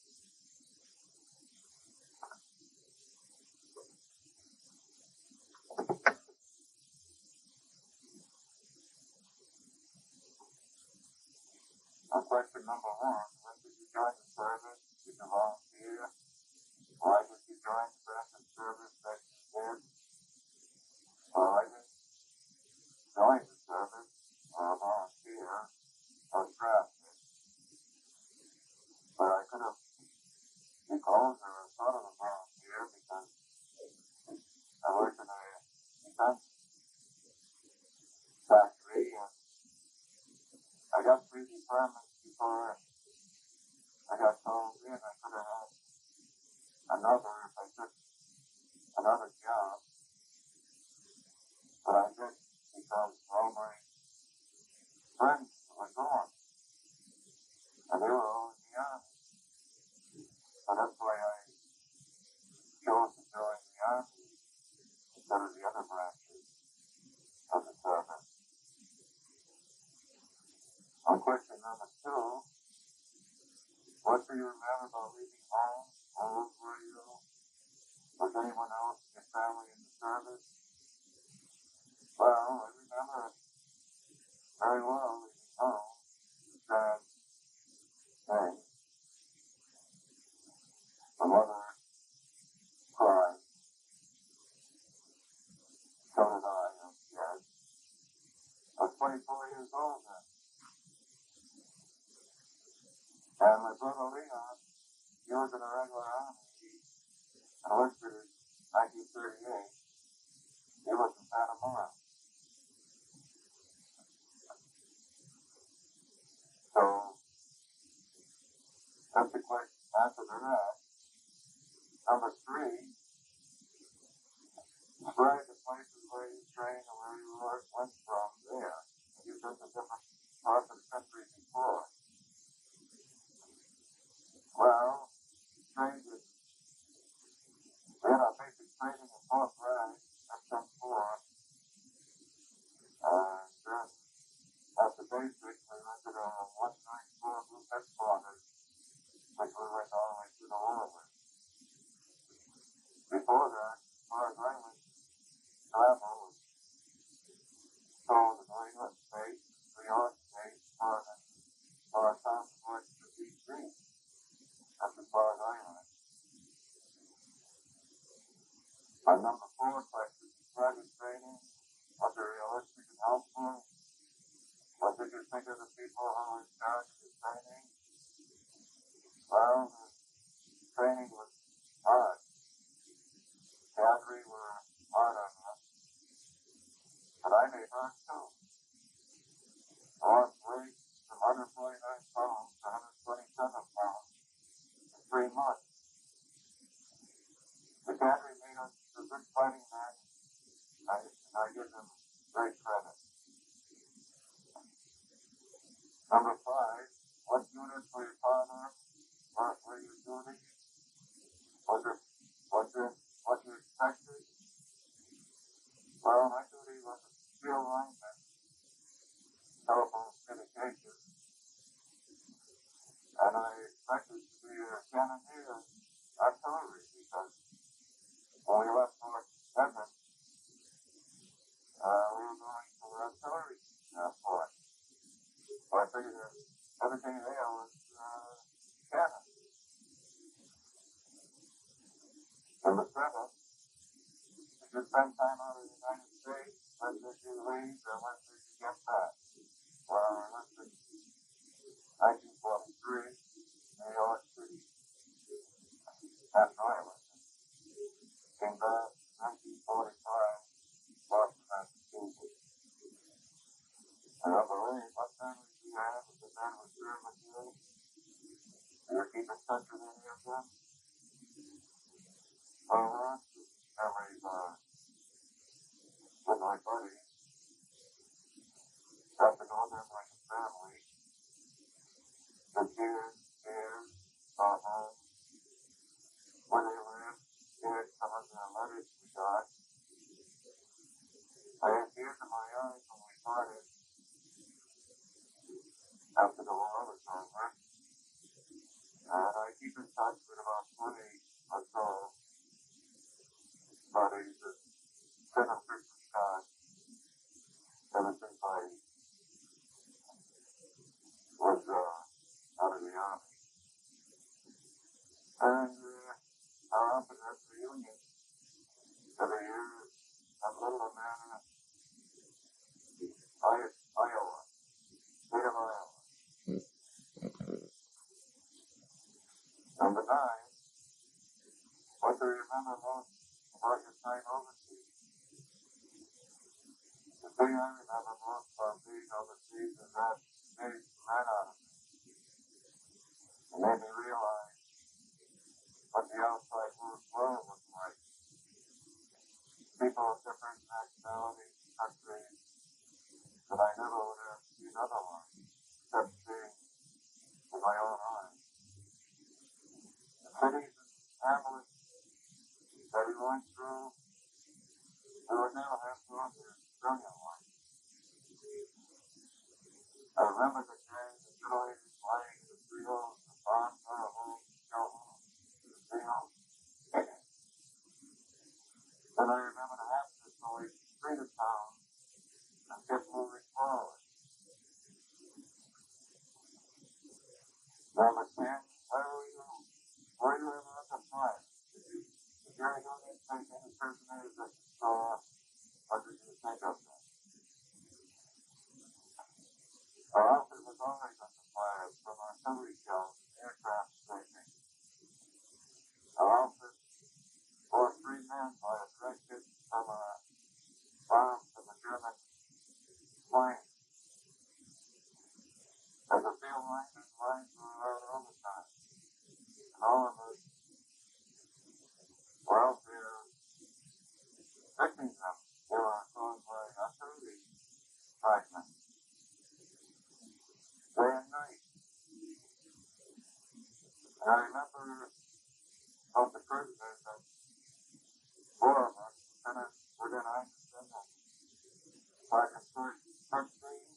Question number 1. When did you join the service? Did you volunteer? Why did you join the Breton service that you did? Well, I didn't join the service or volunteer or drafted. But I could have recalled or thought of a volunteer because I worked in a defense factory and I got 3 departments before I got told in. I could have had another if I took another job. But I did because all my friends were going. And they were all in the army. So that's why I chose to join the army instead of the other branches of the service. On question number 2, what do you remember about leaving home? How old were you? Was anyone else in your family in the service? Well, I remember very well leaving home. It's a sad thing. My mother cried. So did I, yes. I was 24 years old then. And my brother Leon, he was in the regular army. He enlisted in 1938. He was in Panama. So, that's a quick answer to that. Number 3, describe the places where you trained and where you went from there. You've been to different parts of the country before. Well, trained with, we had our basic training in Fort Bragg, SM4, and then after basic, we went to the 194 Group Headquarters, which we went all the way to the war with. Before that, as far as I was travel, was told in New England State, New York State, or South West to D.C. That's as far as I went. My number 4 question, private training, was it realistic and helpful? What did you think of the people who were in charge of the training? Well, the training was hard. Cavalry were hard on us, but I made hard too. I lost weight from 149 pounds to 127 pounds in 3 months. The cavalry made us a good fighting men, and I give them great credit. Number 5, what unit were you part of? What were you doing? Was it what you expected? Well, my duty was a field lineman, telephone communication, and I expected to be a cannoneer artillery because when we left Fort Edmund, we were going to the artillery fort. So I figured that everything there was cannon. Number 7, did you spend time out of the United States? When did you leave or when did you get back? Well, I enlisted in 1943, New York City. After I enlisted. Came back in 1945, Boston, Massachusetts. And I believe, what time did you have with the man was here with you? Do you keep in touch with any of them? Memories with my buddies. Got to know them like a family. The kids, home, where they live, some of the letters we got. I had tears in my eyes when we parted. in touch with about 20 or so buddies that been a frequent shot ever since I was out of the army. And our often has reunions every year at Little Amana, Iowa, state of Iowa. Number 9, what do you remember most about your time overseas? The thing I remember most about being overseas is that made men out of me. It made me realize what the outside world was like. People of different nationalities, countries, that I never would have seen otherwise, except seeing with my own eyes. The cities and hamlets that we went through, we would never have gone there in civilian life. I remember the days of middle-aged playing in the fields, the farms are home, go home, to the field. Then I remember the happiness when we free the town and kept moving forward. Number 10, where were you? Were you ever at the fire? Did you ever go and take any prisoners that you saw, or did you think of them? Our office was always at the fire from artillery shells and aircraft strafing. Our office bore 3 men by a direct hit from a bomb from a German plane. As a field lineman's lines were around overtime, and all of us were out there fixing them. They were caused by artillery fragments. Day and night. And I remember of the prisoners that 4 of us, Lieutenant Within Anderson and Sergeant Kirksey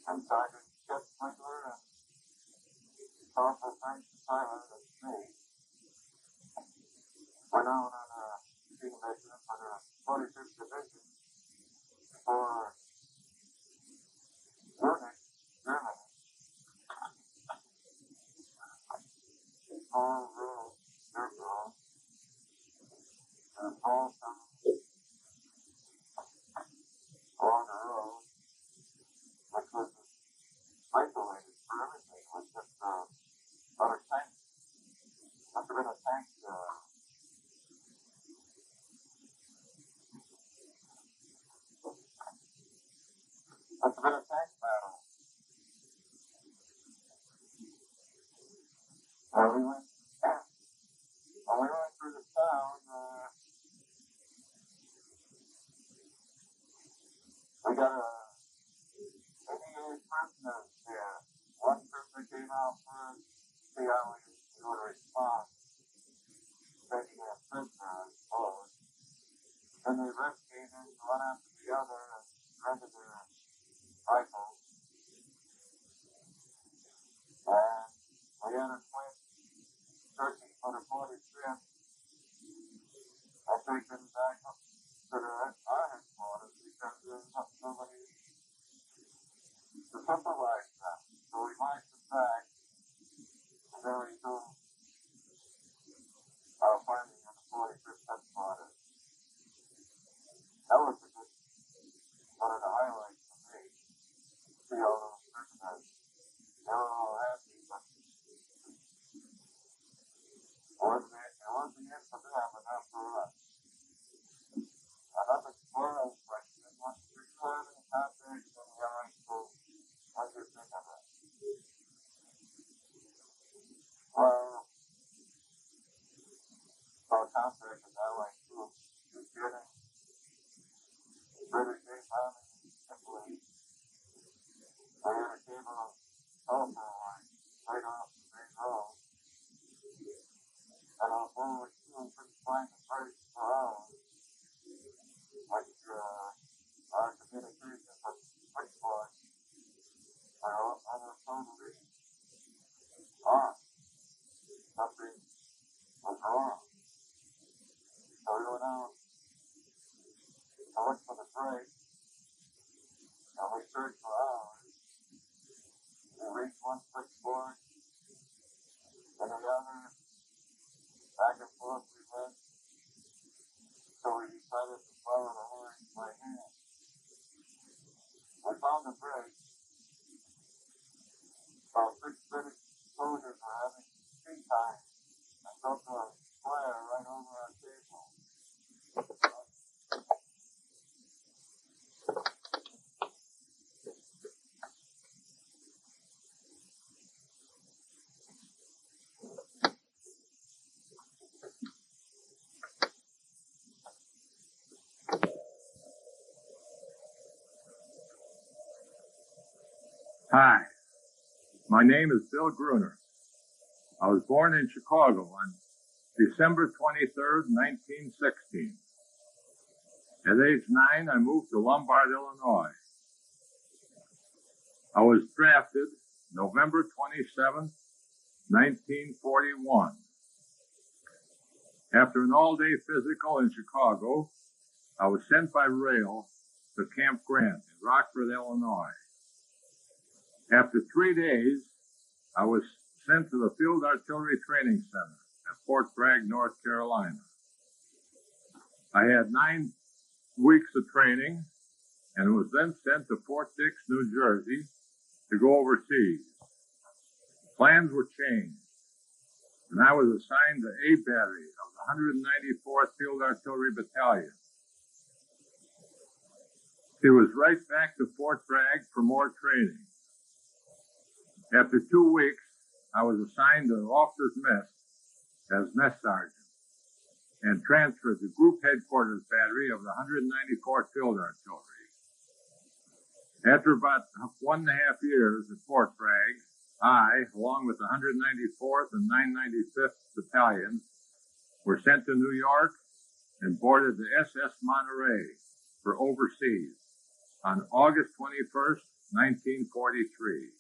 and Sergeant Chet Sprinkler and Corporal Frank Tyler, that's me, went out on a shooting mission for the 45th Division for Munich, Germany. Small rural dirt road and a small town along the road, which was isolated for everything. It was just about a tank. Must have been a tank. Must have been a tank battle. And when we went through the town, we got 88 prisoners there. One prisoner came out first, see how we would respond, taking a prisoner, I suppose. Then the rest came in, one after the other, and rendered their rifles. And we had a twin searching for the 45th. I take them back up to our headquarters because there's not nobody to supervise them. So we marched them back, and then we do our finding in the 45th headquarters. That was one of the highlights for me. See all those prisoners. They were all happy, but it wasn't it for them, but not for us. Another spoiled question. What did you have any contact in your high school? What do you think of it? Well, our contact is allied troops. You're getting British Army employees. They had a cable telephone line right off the main road. And although we still couldn't find the place for ours, like our communications with switchboard are almost totally off. break, and we searched for hours. We reached one switchboard, and another, back and forth we went, so we decided to follow the horse by hand. I found a bridge. About 6 British soldiers were having tea time and built a flare right over our table. Hi, my name is Bill Gruner. I was born in Chicago on December 23rd, 1916. At age 9, I moved to Lombard, Illinois. I was drafted November 27th, 1941. After an all-day physical in Chicago, I was sent by rail to Camp Grant in Rockford, Illinois. After 3 days, I was sent to the Field Artillery Training Center at Fort Bragg, North Carolina. I had 9 weeks of training and was then sent to Fort Dix, New Jersey to go overseas. Plans were changed, and I was assigned to A Battery of the 194th Field Artillery Battalion. It was right back to Fort Bragg for more training. After 2 weeks, I was assigned to Officers' Mess as Mess Sergeant and transferred to Group Headquarters Battery of the 194th Field Artillery. After about 1.5 years at Fort Bragg, I, along with the 194th and 995th Battalions, were sent to New York and boarded the SS Monterey for overseas on August 21st, 1943.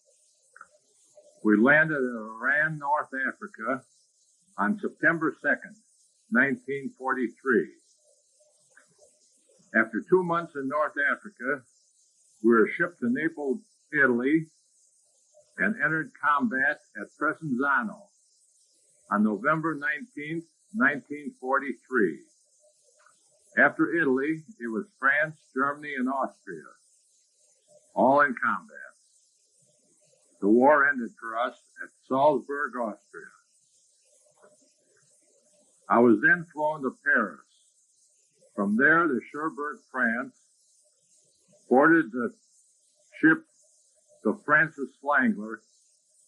We landed at Oran, North Africa on September 2nd, 1943. After 2 months in North Africa, we were shipped to Naples, Italy, and entered combat at Presenzano on November 19th, 1943. After Italy, it was France, Germany, and Austria, all in combat. The war ended for us at Salzburg, Austria. I was then flown to Paris. From there to Cherbourg, France, boarded the ship the Francis Flangler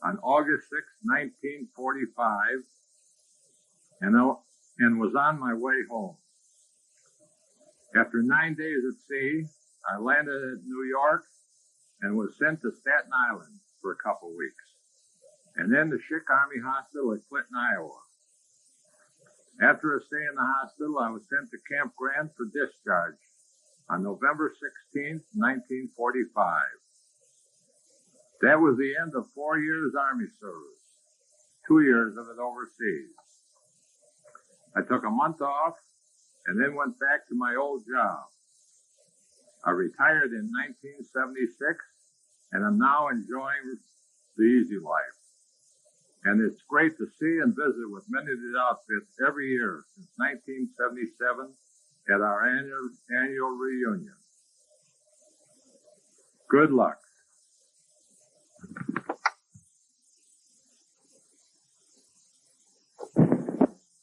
on August 6, 1945, and was on my way home. After 9 days at sea, I landed at New York and was sent to Staten Island for a couple weeks, and then to Schick Army Hospital at Clinton, Iowa. After a stay in the hospital, I was sent to Camp Grant for discharge on November 16, 1945. That was the end of 4 years Army service, 2 years of it overseas. I took a month off and then went back to my old job. I retired in 1976, and I'm now enjoying the easy life. And it's great to see and visit with many of the outfits every year since 1977 at our annual reunion. Good luck.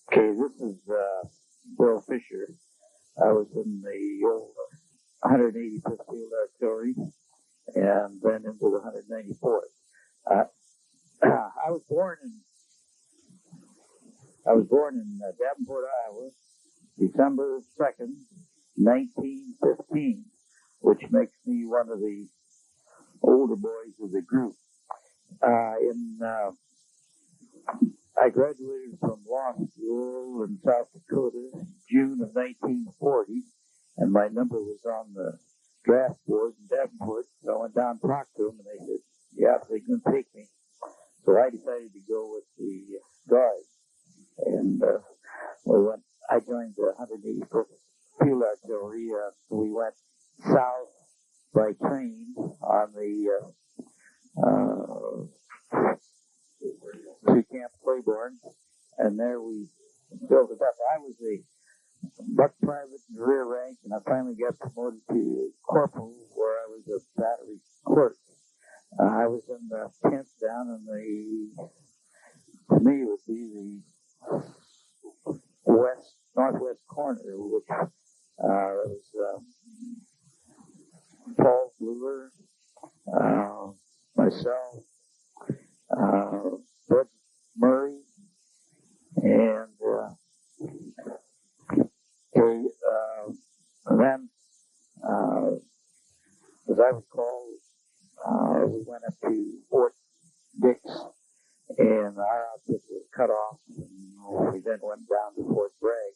Okay, this is Bill Fisher. I was in the old 185th Field Artillery and then into the 194th. I was born in Davenport, Iowa, December 2nd, 1915, which makes me one of the older boys of the group. I graduated from law school in South Dakota in June of 1940, and my number was on the draft board in Davenport. So I went down and talked to them, and they said, yeah, they can take me. So I decided to go with the Guards, and I joined the 185th Field Artillery. We went south by train on the to Camp Claiborne, and there we built it up. I was a buck private in the rear rank, and I finally got promoted to corporal, where I was a battery clerk. I was in the tent down in the, to me, it would be the northwest corner, which was Paul Bluer, myself, Bud Murray, and then, as I was called, we went up to Fort Dix, and our outfit was cut off, and we then went down to Fort Bragg.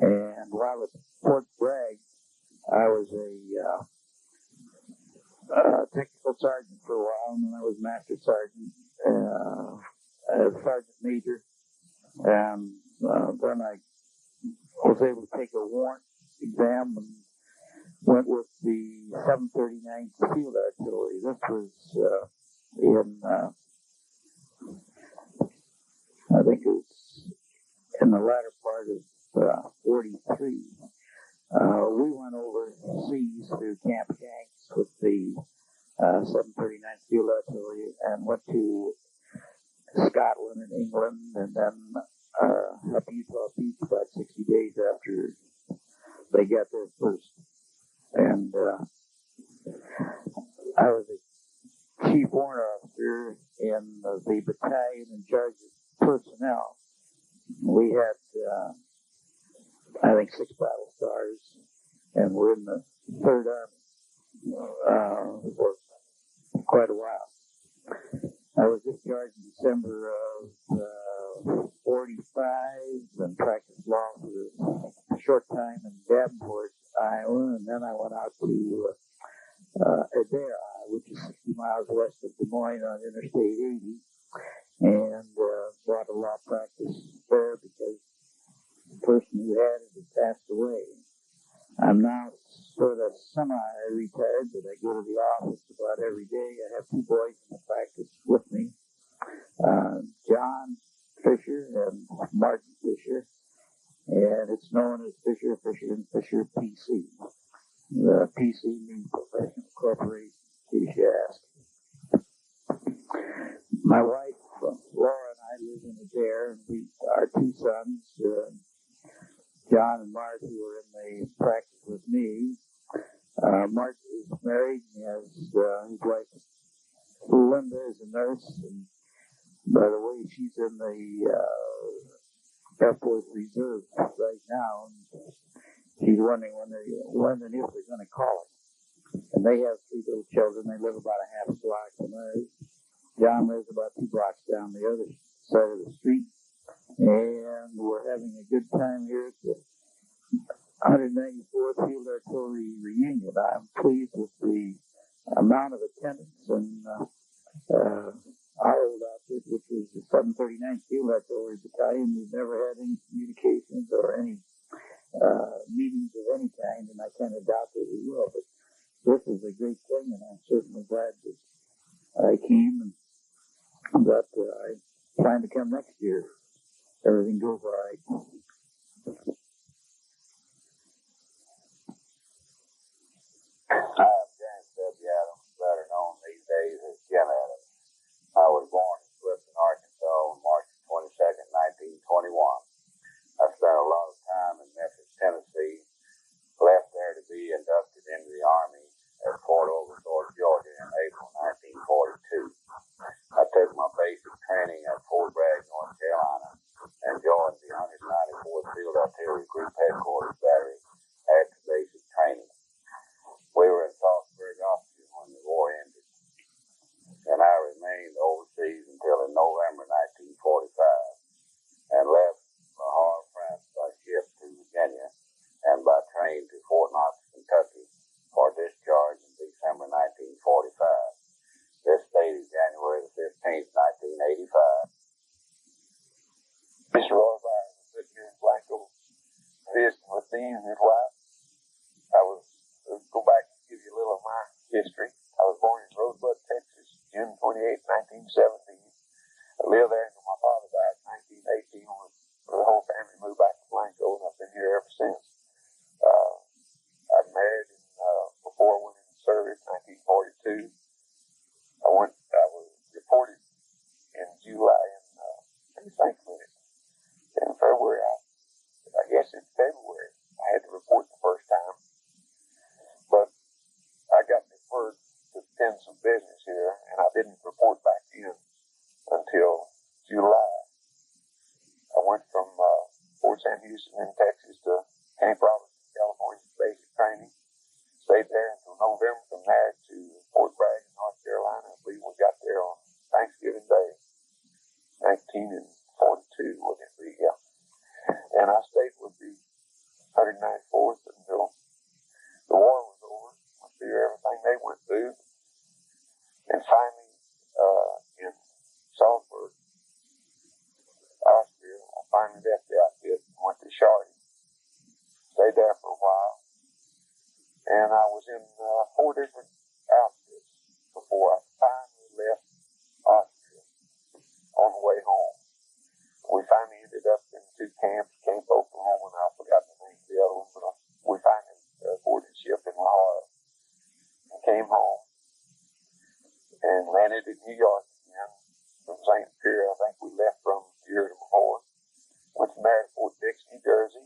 And while at Fort Bragg, I was a technical sergeant for a while, and then I was master sergeant, sergeant major, and then I was able to take a warrant exam and went with the 739th Field Artillery. This was in, I think it was in the latter part of 43. We went overseas through Camp Shanks with the 739th Field Artillery and went to Scotland and England, and then up Utah Beach about 60 days after they got there first. And I was a chief warrant officer in the battalion in charge of personnel. We had, I think, 6 battle stars, and we're in the 3rd Army for quite a while. I was discharged in December of 45 and practiced law for a short time in Davenport, Iowa, and then I went out to Adair, which is 60 miles west of Des Moines on Interstate 80, and bought a law practice there because the person who had it had passed away. I'm now sort of semi-retired, but I go to the office about every day. I have 2 boys in the practice with me, John Fisher and Martin Fisher, and it's known as Fisher, and Fisher PC. The PC means Professional Corporation, in case you ask. My wife, Laura, and I live in Adair, and our 2 sons, John and Mark, who are in the practice with me. Mark is married and has his wife Linda is a nurse, and by the way, she's in the Air Force Reserve right now, and she's wondering when and if they're going to call her. And they have 3 little children. They live about a half block from us. John lives about 2 blocks down the other side of the street. And we're having a good time here at the 194th Field Artillery Reunion. I'm pleased with the amount of attendance, and our old outfit, which was the 739th Field Artillery Battalion, we've never had any communications or any meetings of any kind, and I kind of doubt that we will. But this is a great thing, and I'm certainly glad that I came, and that I plan to come next year. Everything goes all right. I'm James W. Adams, better known these days as Jim Adams. I was born in Clifton, Arkansas on March 22nd, 1921. I spent a lot of time in Memphis, Tennessee, left there to be inducted into the Army at Fort Oglethorpe, Georgia in April 1942. I took my basic training at Fort Bragg, North Carolina, and joined the 194th Field Artillery history. I was born in Rosebud, Texas, June 28, 1917. I lived there until my father died in 1918 when the whole family moved back to Blanco, and I've been here ever since. I married before I went into service in 1942. I was reported in July in February. I guess in February I had to report the first time, but I got deferred to attend some business here, and I didn't report back in until July. I went from Fort Sam Houston in Texas to Camp Robinson, California, basic training. Stayed there until November. From there to Fort Bragg, North Carolina. I believe we got there on Thanksgiving Day, 1942, would it be? Yeah. And I stayed with the 194th until the war was over. Went through everything they went through. And finally, in Salzburg, Austria, I finally left the outfit and went to Charlotte. Stayed there for a while. And I was in 4 different outfits before I finally left Austria on the way home. We finally ended up in 2 camps, Camp Oklahoma, and I forgot the name of the other one, but we finally boarded ship in Lahore and came home and landed in New York again from St. Pierre. I think we left from the year before. Went to marry Fort Dix, New Jersey.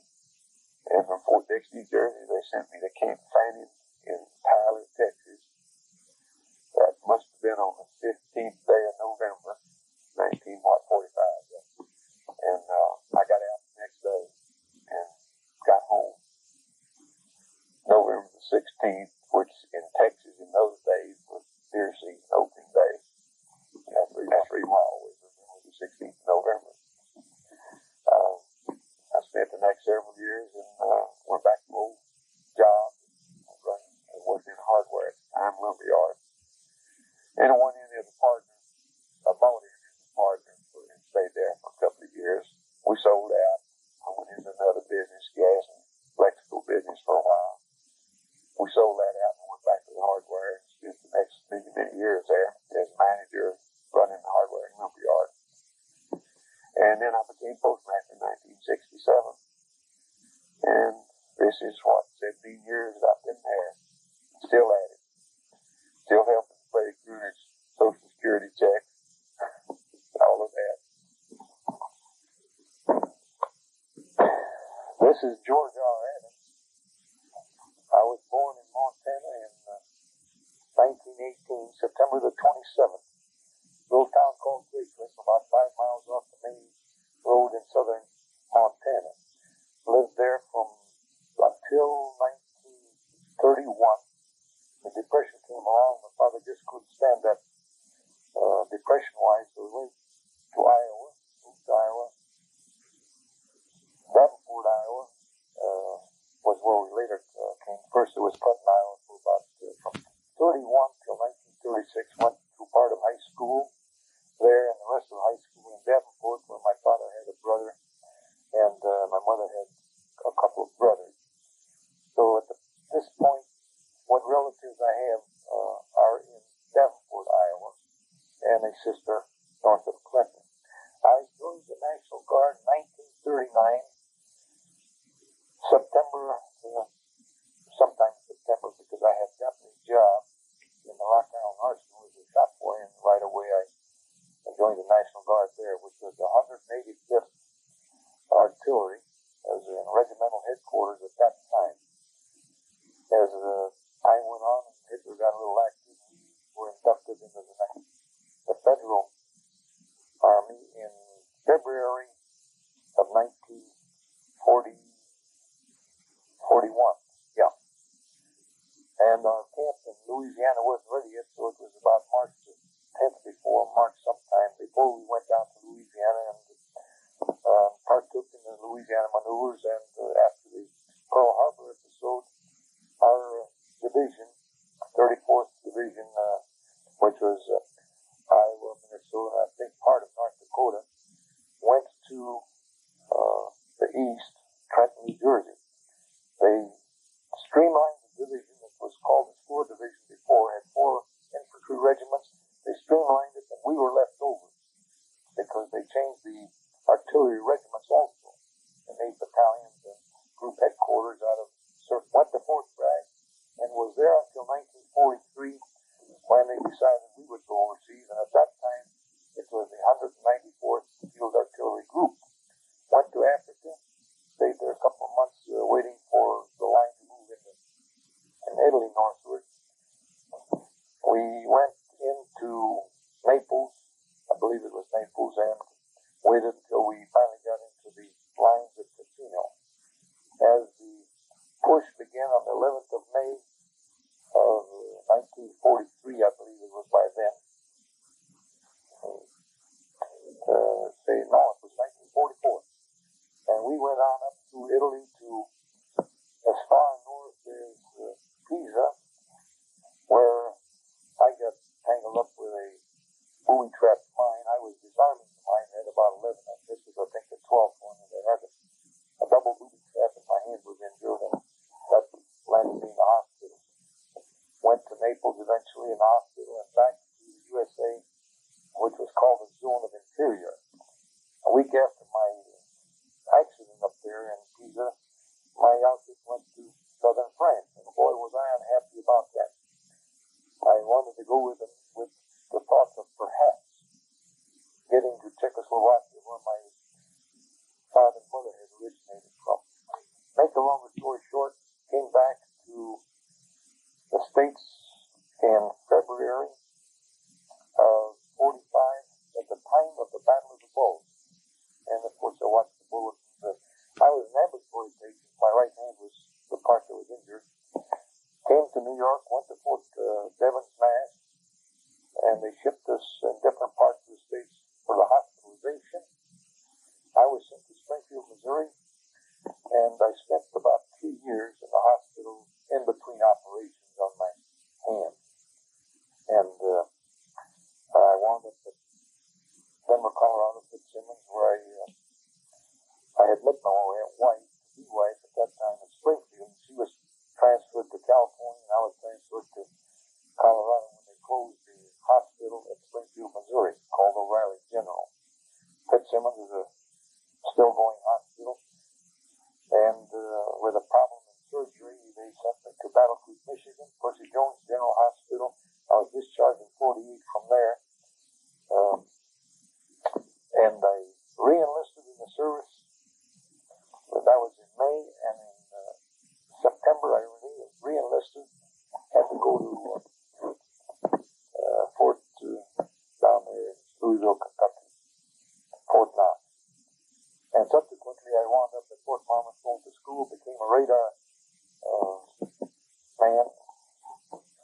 And from Fort Dix, New Jersey, they sent me to Camp Fannin in Tyler, Texas. That must have been on the 15th day of November, 1945. And I got out the next day and got home November the 16th, which in Texas in those days was deer season opening day. That's the reason why I always remember the 16th of November. I spent the next several years and went back to old job. I worked in hardware at the time, lumberyard. And I went in as a partner. I bought in as a partner and stayed there for a couple of years. We sold out. I went into another business, gas and electrical business for a while. We sold that out and went back to the hardware and spent the next many years there as manager running the hardware and lumberyard. And then I became postmaster in 1967. And this is 17 years that I've been there. Still at it. Still helping to pay Gruner's Social Security check. All of that. This is George R. Adams. I was born in Montana in 1918, September the 27th. Little town called Graceville, about 5 miles off the main road in southern Montana. Lived there from until 1931. The Depression came along. My father just couldn't stand that depression-wise, so we went to Iowa, moved to Iowa. Davenport, Iowa, was where we later came. First it was Clinton, Iowa, for about from 31 till 1936. Went through part of high school there and the rest of high school in Davenport, where my father had a brother and my mother had a couple of brothers. So at this point, what relatives I have are in Davenport, Iowa, and a sister north of Clinton. I joined the National Guard in 1939, sometime in September, because I had gotten a job in the Rock Island Arsenal as a shop boy, and right away I joined the National Guard there, which was the 185th Artillery, as in Regimental Headquarters at that time. As time went on and Hitler got a little active, we were inducted into the Federal Army in February of 1941. Yeah. And our camp in Louisiana wasn't ready yet, so it was about March 10th sometime before we went down to Louisiana and partook in the Louisiana maneuvers. And after the Pearl Harbor episode, our division, 34th Division, which was Iowa, Minnesota, I think part of North Dakota, went to the east, Trenton, New Jersey. They streamlined the division that was called the 4th Division before, had 1943 when they decided we would go overseas, and at that time it was the 194th Field Artillery Group. Went to Africa, stayed there a couple of months waiting for the line to move in Italy northward. We went into Naples, I believe it was Naples, and waited until we finally got into the lines at Cassino. As the push began on the 11th of May of 1943, I believe it was by then. It was 1944. And we went on up through Italy to as far north as Pisa, where I got tangled up with a booby trap mine. I was disarming the mine, had about 11 of them. This was, I think, the 12th one, and they had a double booby trap, and my hand was injured, and that landed me in the hospital. Went to Naples eventually in the hospital, and back to the USA, which was called the Zone of Interior. A week after my accident up there in Pisa, my outfit went to southern France, and boy, was I unhappy about that. I wanted to go with the thought of perhaps getting to Czechoslovakia, where my father and mother had originated from. Make a longer story short, came back to the States in February of 45 at the time of the Battle of the Bulge. And of course, I watched the bullets. I was an ambulatory patient. My right hand was the part that was injured. Came to New York, went to Fort Devens, Mass, and they shipped us in different parts of the States for the hospitalization. I was sent to Springfield, Missouri, and I spent about 2 years in the hospital in between operations on my hand. And I wound up at Denver, Colorado, Fitzsimmons, where I had met my wife, the wife at that time in Springfield. She was transferred to California, and I was transferred to Colorado when they closed the hospital at Springfield, Missouri, called O'Reilly General. Fitzsimmons is a still going hospital, and with a problem in surgery, they sent me to Battle Creek, Michigan, Percy Jones General Hospital. I was discharged in 48 from there, and I re-enlisted in the service. But that was in May, and in September I re-enlisted. Had to go to Fort down there in Louisville, Kentucky, Fort Knox. And subsequently I wound up at Fort Monmouth, going to school, became a radar man.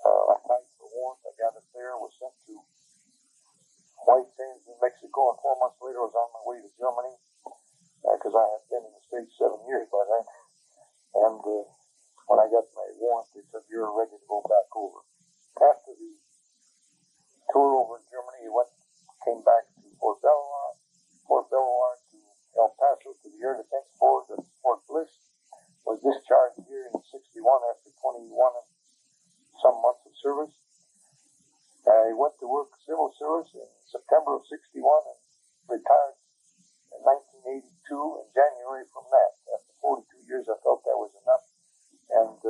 I applied for warrant, I got it there, was sent to White Sands, New Mexico, and 4 months later I was on my way to Germany, because I had been in the States 7 years by then. And when I got my warrant, they said, "You're ready to go back over." After the tour over in Germany, came back to Fort Belvoir to El Paso, to the Air Defense Force at Fort Bliss. Was discharged here in 61 after 21 and some months of service. I went to work civil service in September of 61 and retired in 1982 in January from that. After 42 years, I felt that was enough. And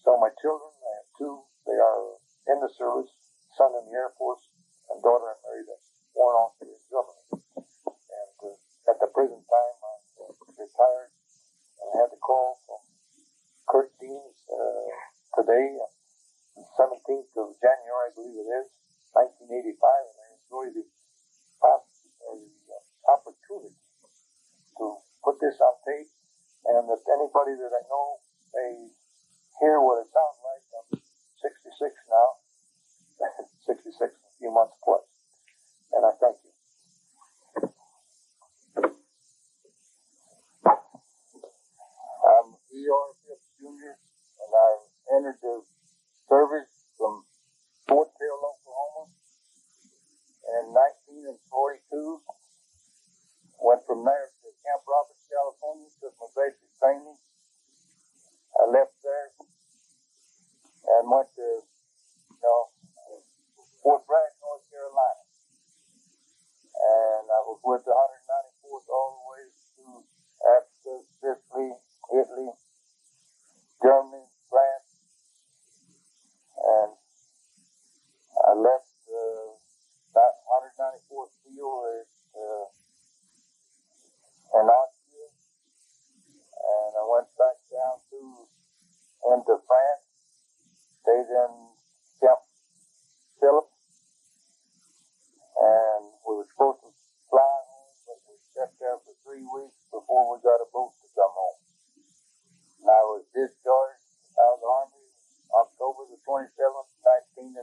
so my children, I have 2, they are in the service, son in the Air Force, and daughter I married a warrant officer in Germany. And at the present time, I'm retired, and I had a call from Kurt Deans today, 17th of January, I believe it is, 1985, and I enjoy the opportunity to put this on tape, and that anybody that I know may hear what it sounds like. I'm 66 now, 66 in a few months plus, and I thank you. I'm E.R. Fifth Jr., and I entered the service from Fort Sill, Oklahoma in 1942. Went from there to Camp Roberts, California, took my basic training. I left there and went to, Fort Bragg, North Carolina. And I was with the 194th all the way to Africa, Sicily, Italy, Germany, France, 27th, 1945.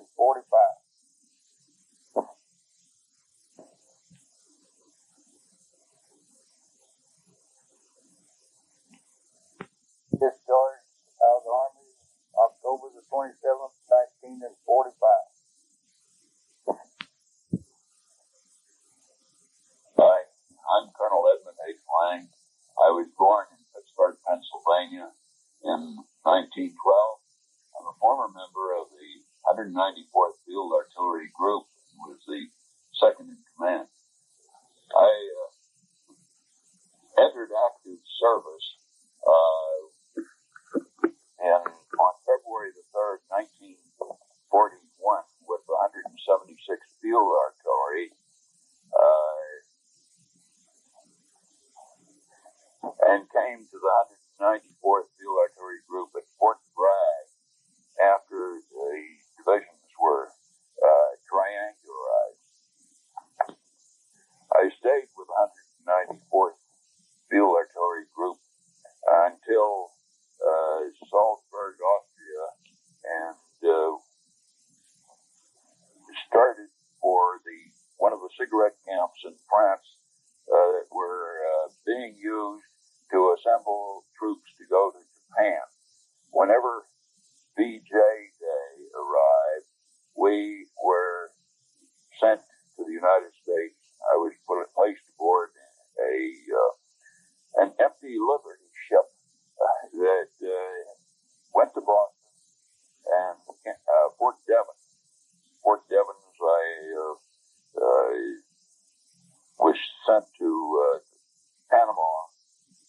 Discharged out of the Army October the 27th, 1945. Hi, I'm Colonel Edmund Lang. I was born in Pittsburgh, Pennsylvania in 1912. I'm a former member of the 194th Field Artillery Group and was the second in command. I entered active service on February the 3rd, 1941 with the 176th Field Artillery and came to the 194th Field Artillery Group at Fort Bragg after the divisions were triangularized. I stayed with the 194th Field Artillery Group until Salzburg, Austria, and started for one of the cigarette camps in France that were being used to assemble troops to go to Japan. Whenever VJ Day arrived, we were sent to the United States. I was placed aboard an empty Liberty ship that went to Boston and Fort Devens. Fort Devens, I was sent to Panama,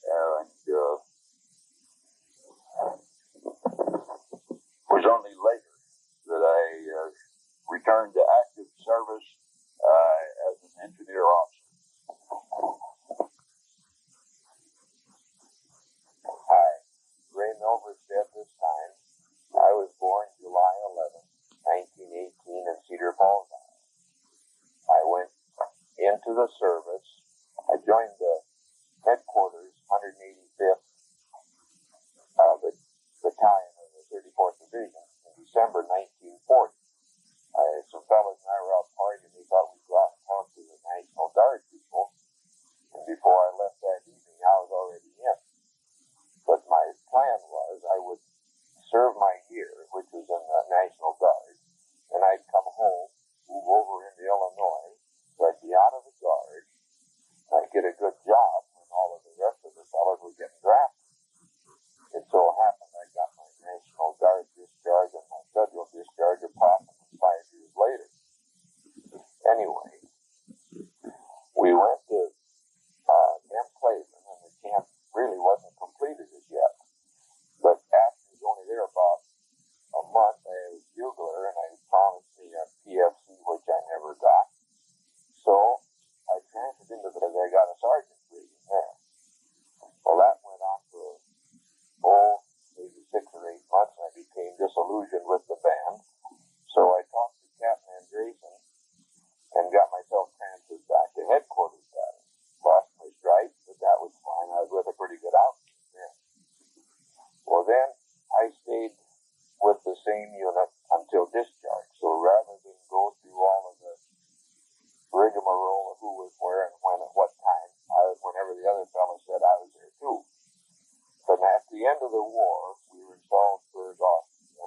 and was only later that I returned to active service as an engineer officer. Hi, Ray Milford said this time. I was born July 11th, 1918 in Cedar Falls. I went into the service. I joined the headquarters, 185th Battalion of the 34th Division in December 1940. Some fellas and I were out partying. We thought we'd go out and talk to the National Guard people. And before I left that evening, I was already in. But my plan was I would serve my year, which was in the National Guard, and I'd come home, move over into Illinois, so I'd be out of the Guard, I'd get a good job when all of the rest of the fellas were getting drafted. It so happened I got my National Guard discharge and my federal discharge approximately 5 years later. Anyway, we went to Camp Cleveland, and the camp really wasn't completed as yet. But after I was only there about a month, I was bugler, and I promised me a PFC, which I never got. So I transferred into I got a sergeant rating there. Well, that went on for, maybe 6 or 8 months, and I became disillusioned with the band. So I talked to Captain Andreessen and got myself transferred back to headquarters battery. Lost my stripe, but that was fine. I was with a pretty good outfit there. Well, then I stayed with the same unit until discharge. So rather than go through all of the rigmarole of who was where and when at what time, I was whenever the other fellow said I was there too. But at the end of the war, we were in Salzburg, Austria,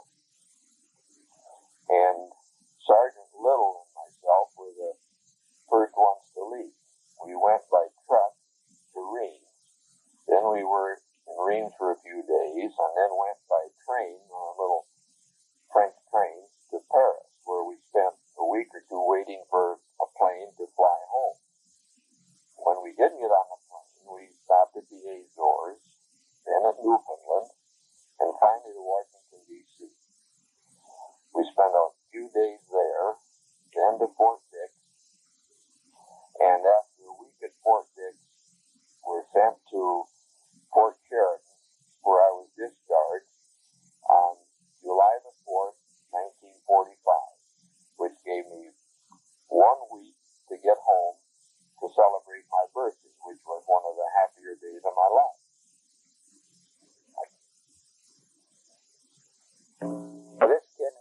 and Sergeant Little and myself were the first ones to leave. We went by truck to Reims. Then we were in Reims for a few days, and then went by train on a little French train to Paris, where we spent a week or two waiting for a plane to fly home. When we didn't get on the plane, we stopped at the Azores, then at Newfoundland, and finally to Washington, D.C. We spent a few days there, then to Fort Dix, and after a week at Fort Dix, we're sent to Fort Sheridan, where I was discharged on July the 4th, 1945, which gave me 1 week to get home to celebrate my birthday, which was one of the happier days of my life. This kid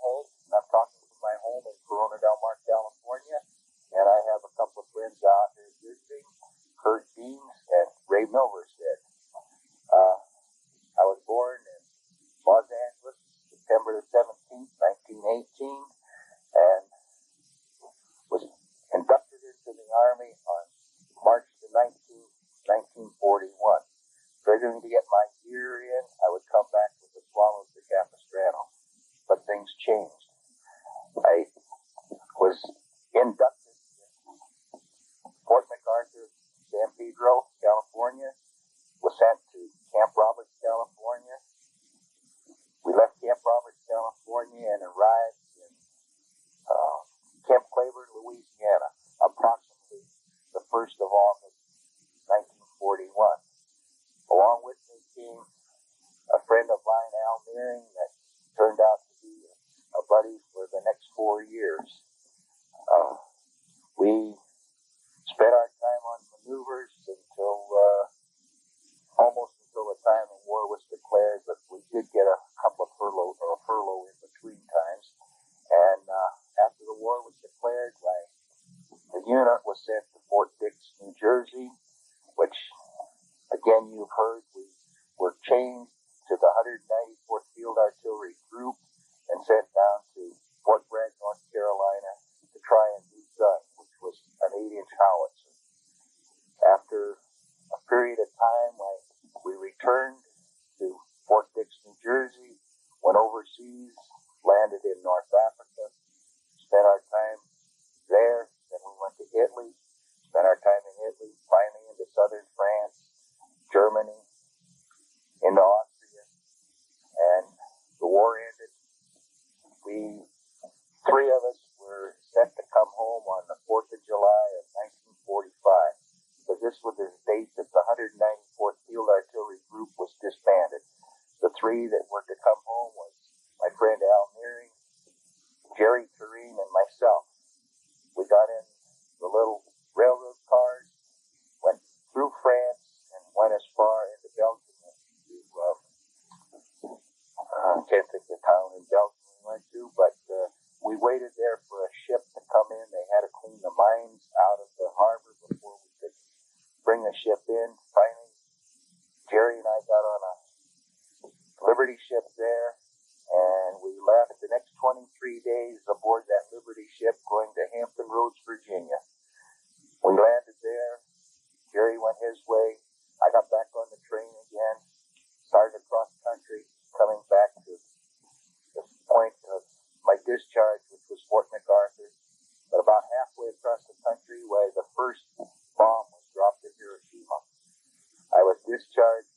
California and arrived in Camp Claver, Louisiana, approximately the 1st of August, 1941. Along with me came a friend of mine, Al Meering, that turned out to be a buddy for the next 4 years. We spent our time on maneuvers until almost until the time the war was declared, but we did get a couple of furlough in between times. And after the war was declared, the unit was sent to Fort Dix, New Jersey, which, again, you've heard, we were changed to the 194th Field Artillery Group and sent down to Fort Bragg, North Carolina, to try a new gun, which was an 8-inch howitzer. After a period of time, we returned to Fort Dix, New Jersey, went overseas, landed in North Africa, spent our time there, then we went to Italy, spent our time in Italy, finally into southern France, Germany, into Austria, and the war ended. We, 3 of us, were set to come home on the 4th of July of 1945, because this was the date that the 194th Field Artillery Group was disbanded. The 3 that were to come home was my friend Al Meering, Jerry Tureen, and myself. We got in the little railroad cars, went through France, and went as far into Belgium to, I can't think of the town in Belgium we went to, but we waited there for a ship to come in. They had to clean the mines out of the harbor before we could bring the ship in. Finally, Jerry and I got on a Liberty ship there, and we left the next 23 days aboard that Liberty ship going to Hampton Roads, Virginia. We landed there. Jerry went his way. I got back on the train again, started across country, coming back to the point of my discharge, which was Fort MacArthur. But about halfway across the country, where the first bomb was dropped at Hiroshima, I was discharged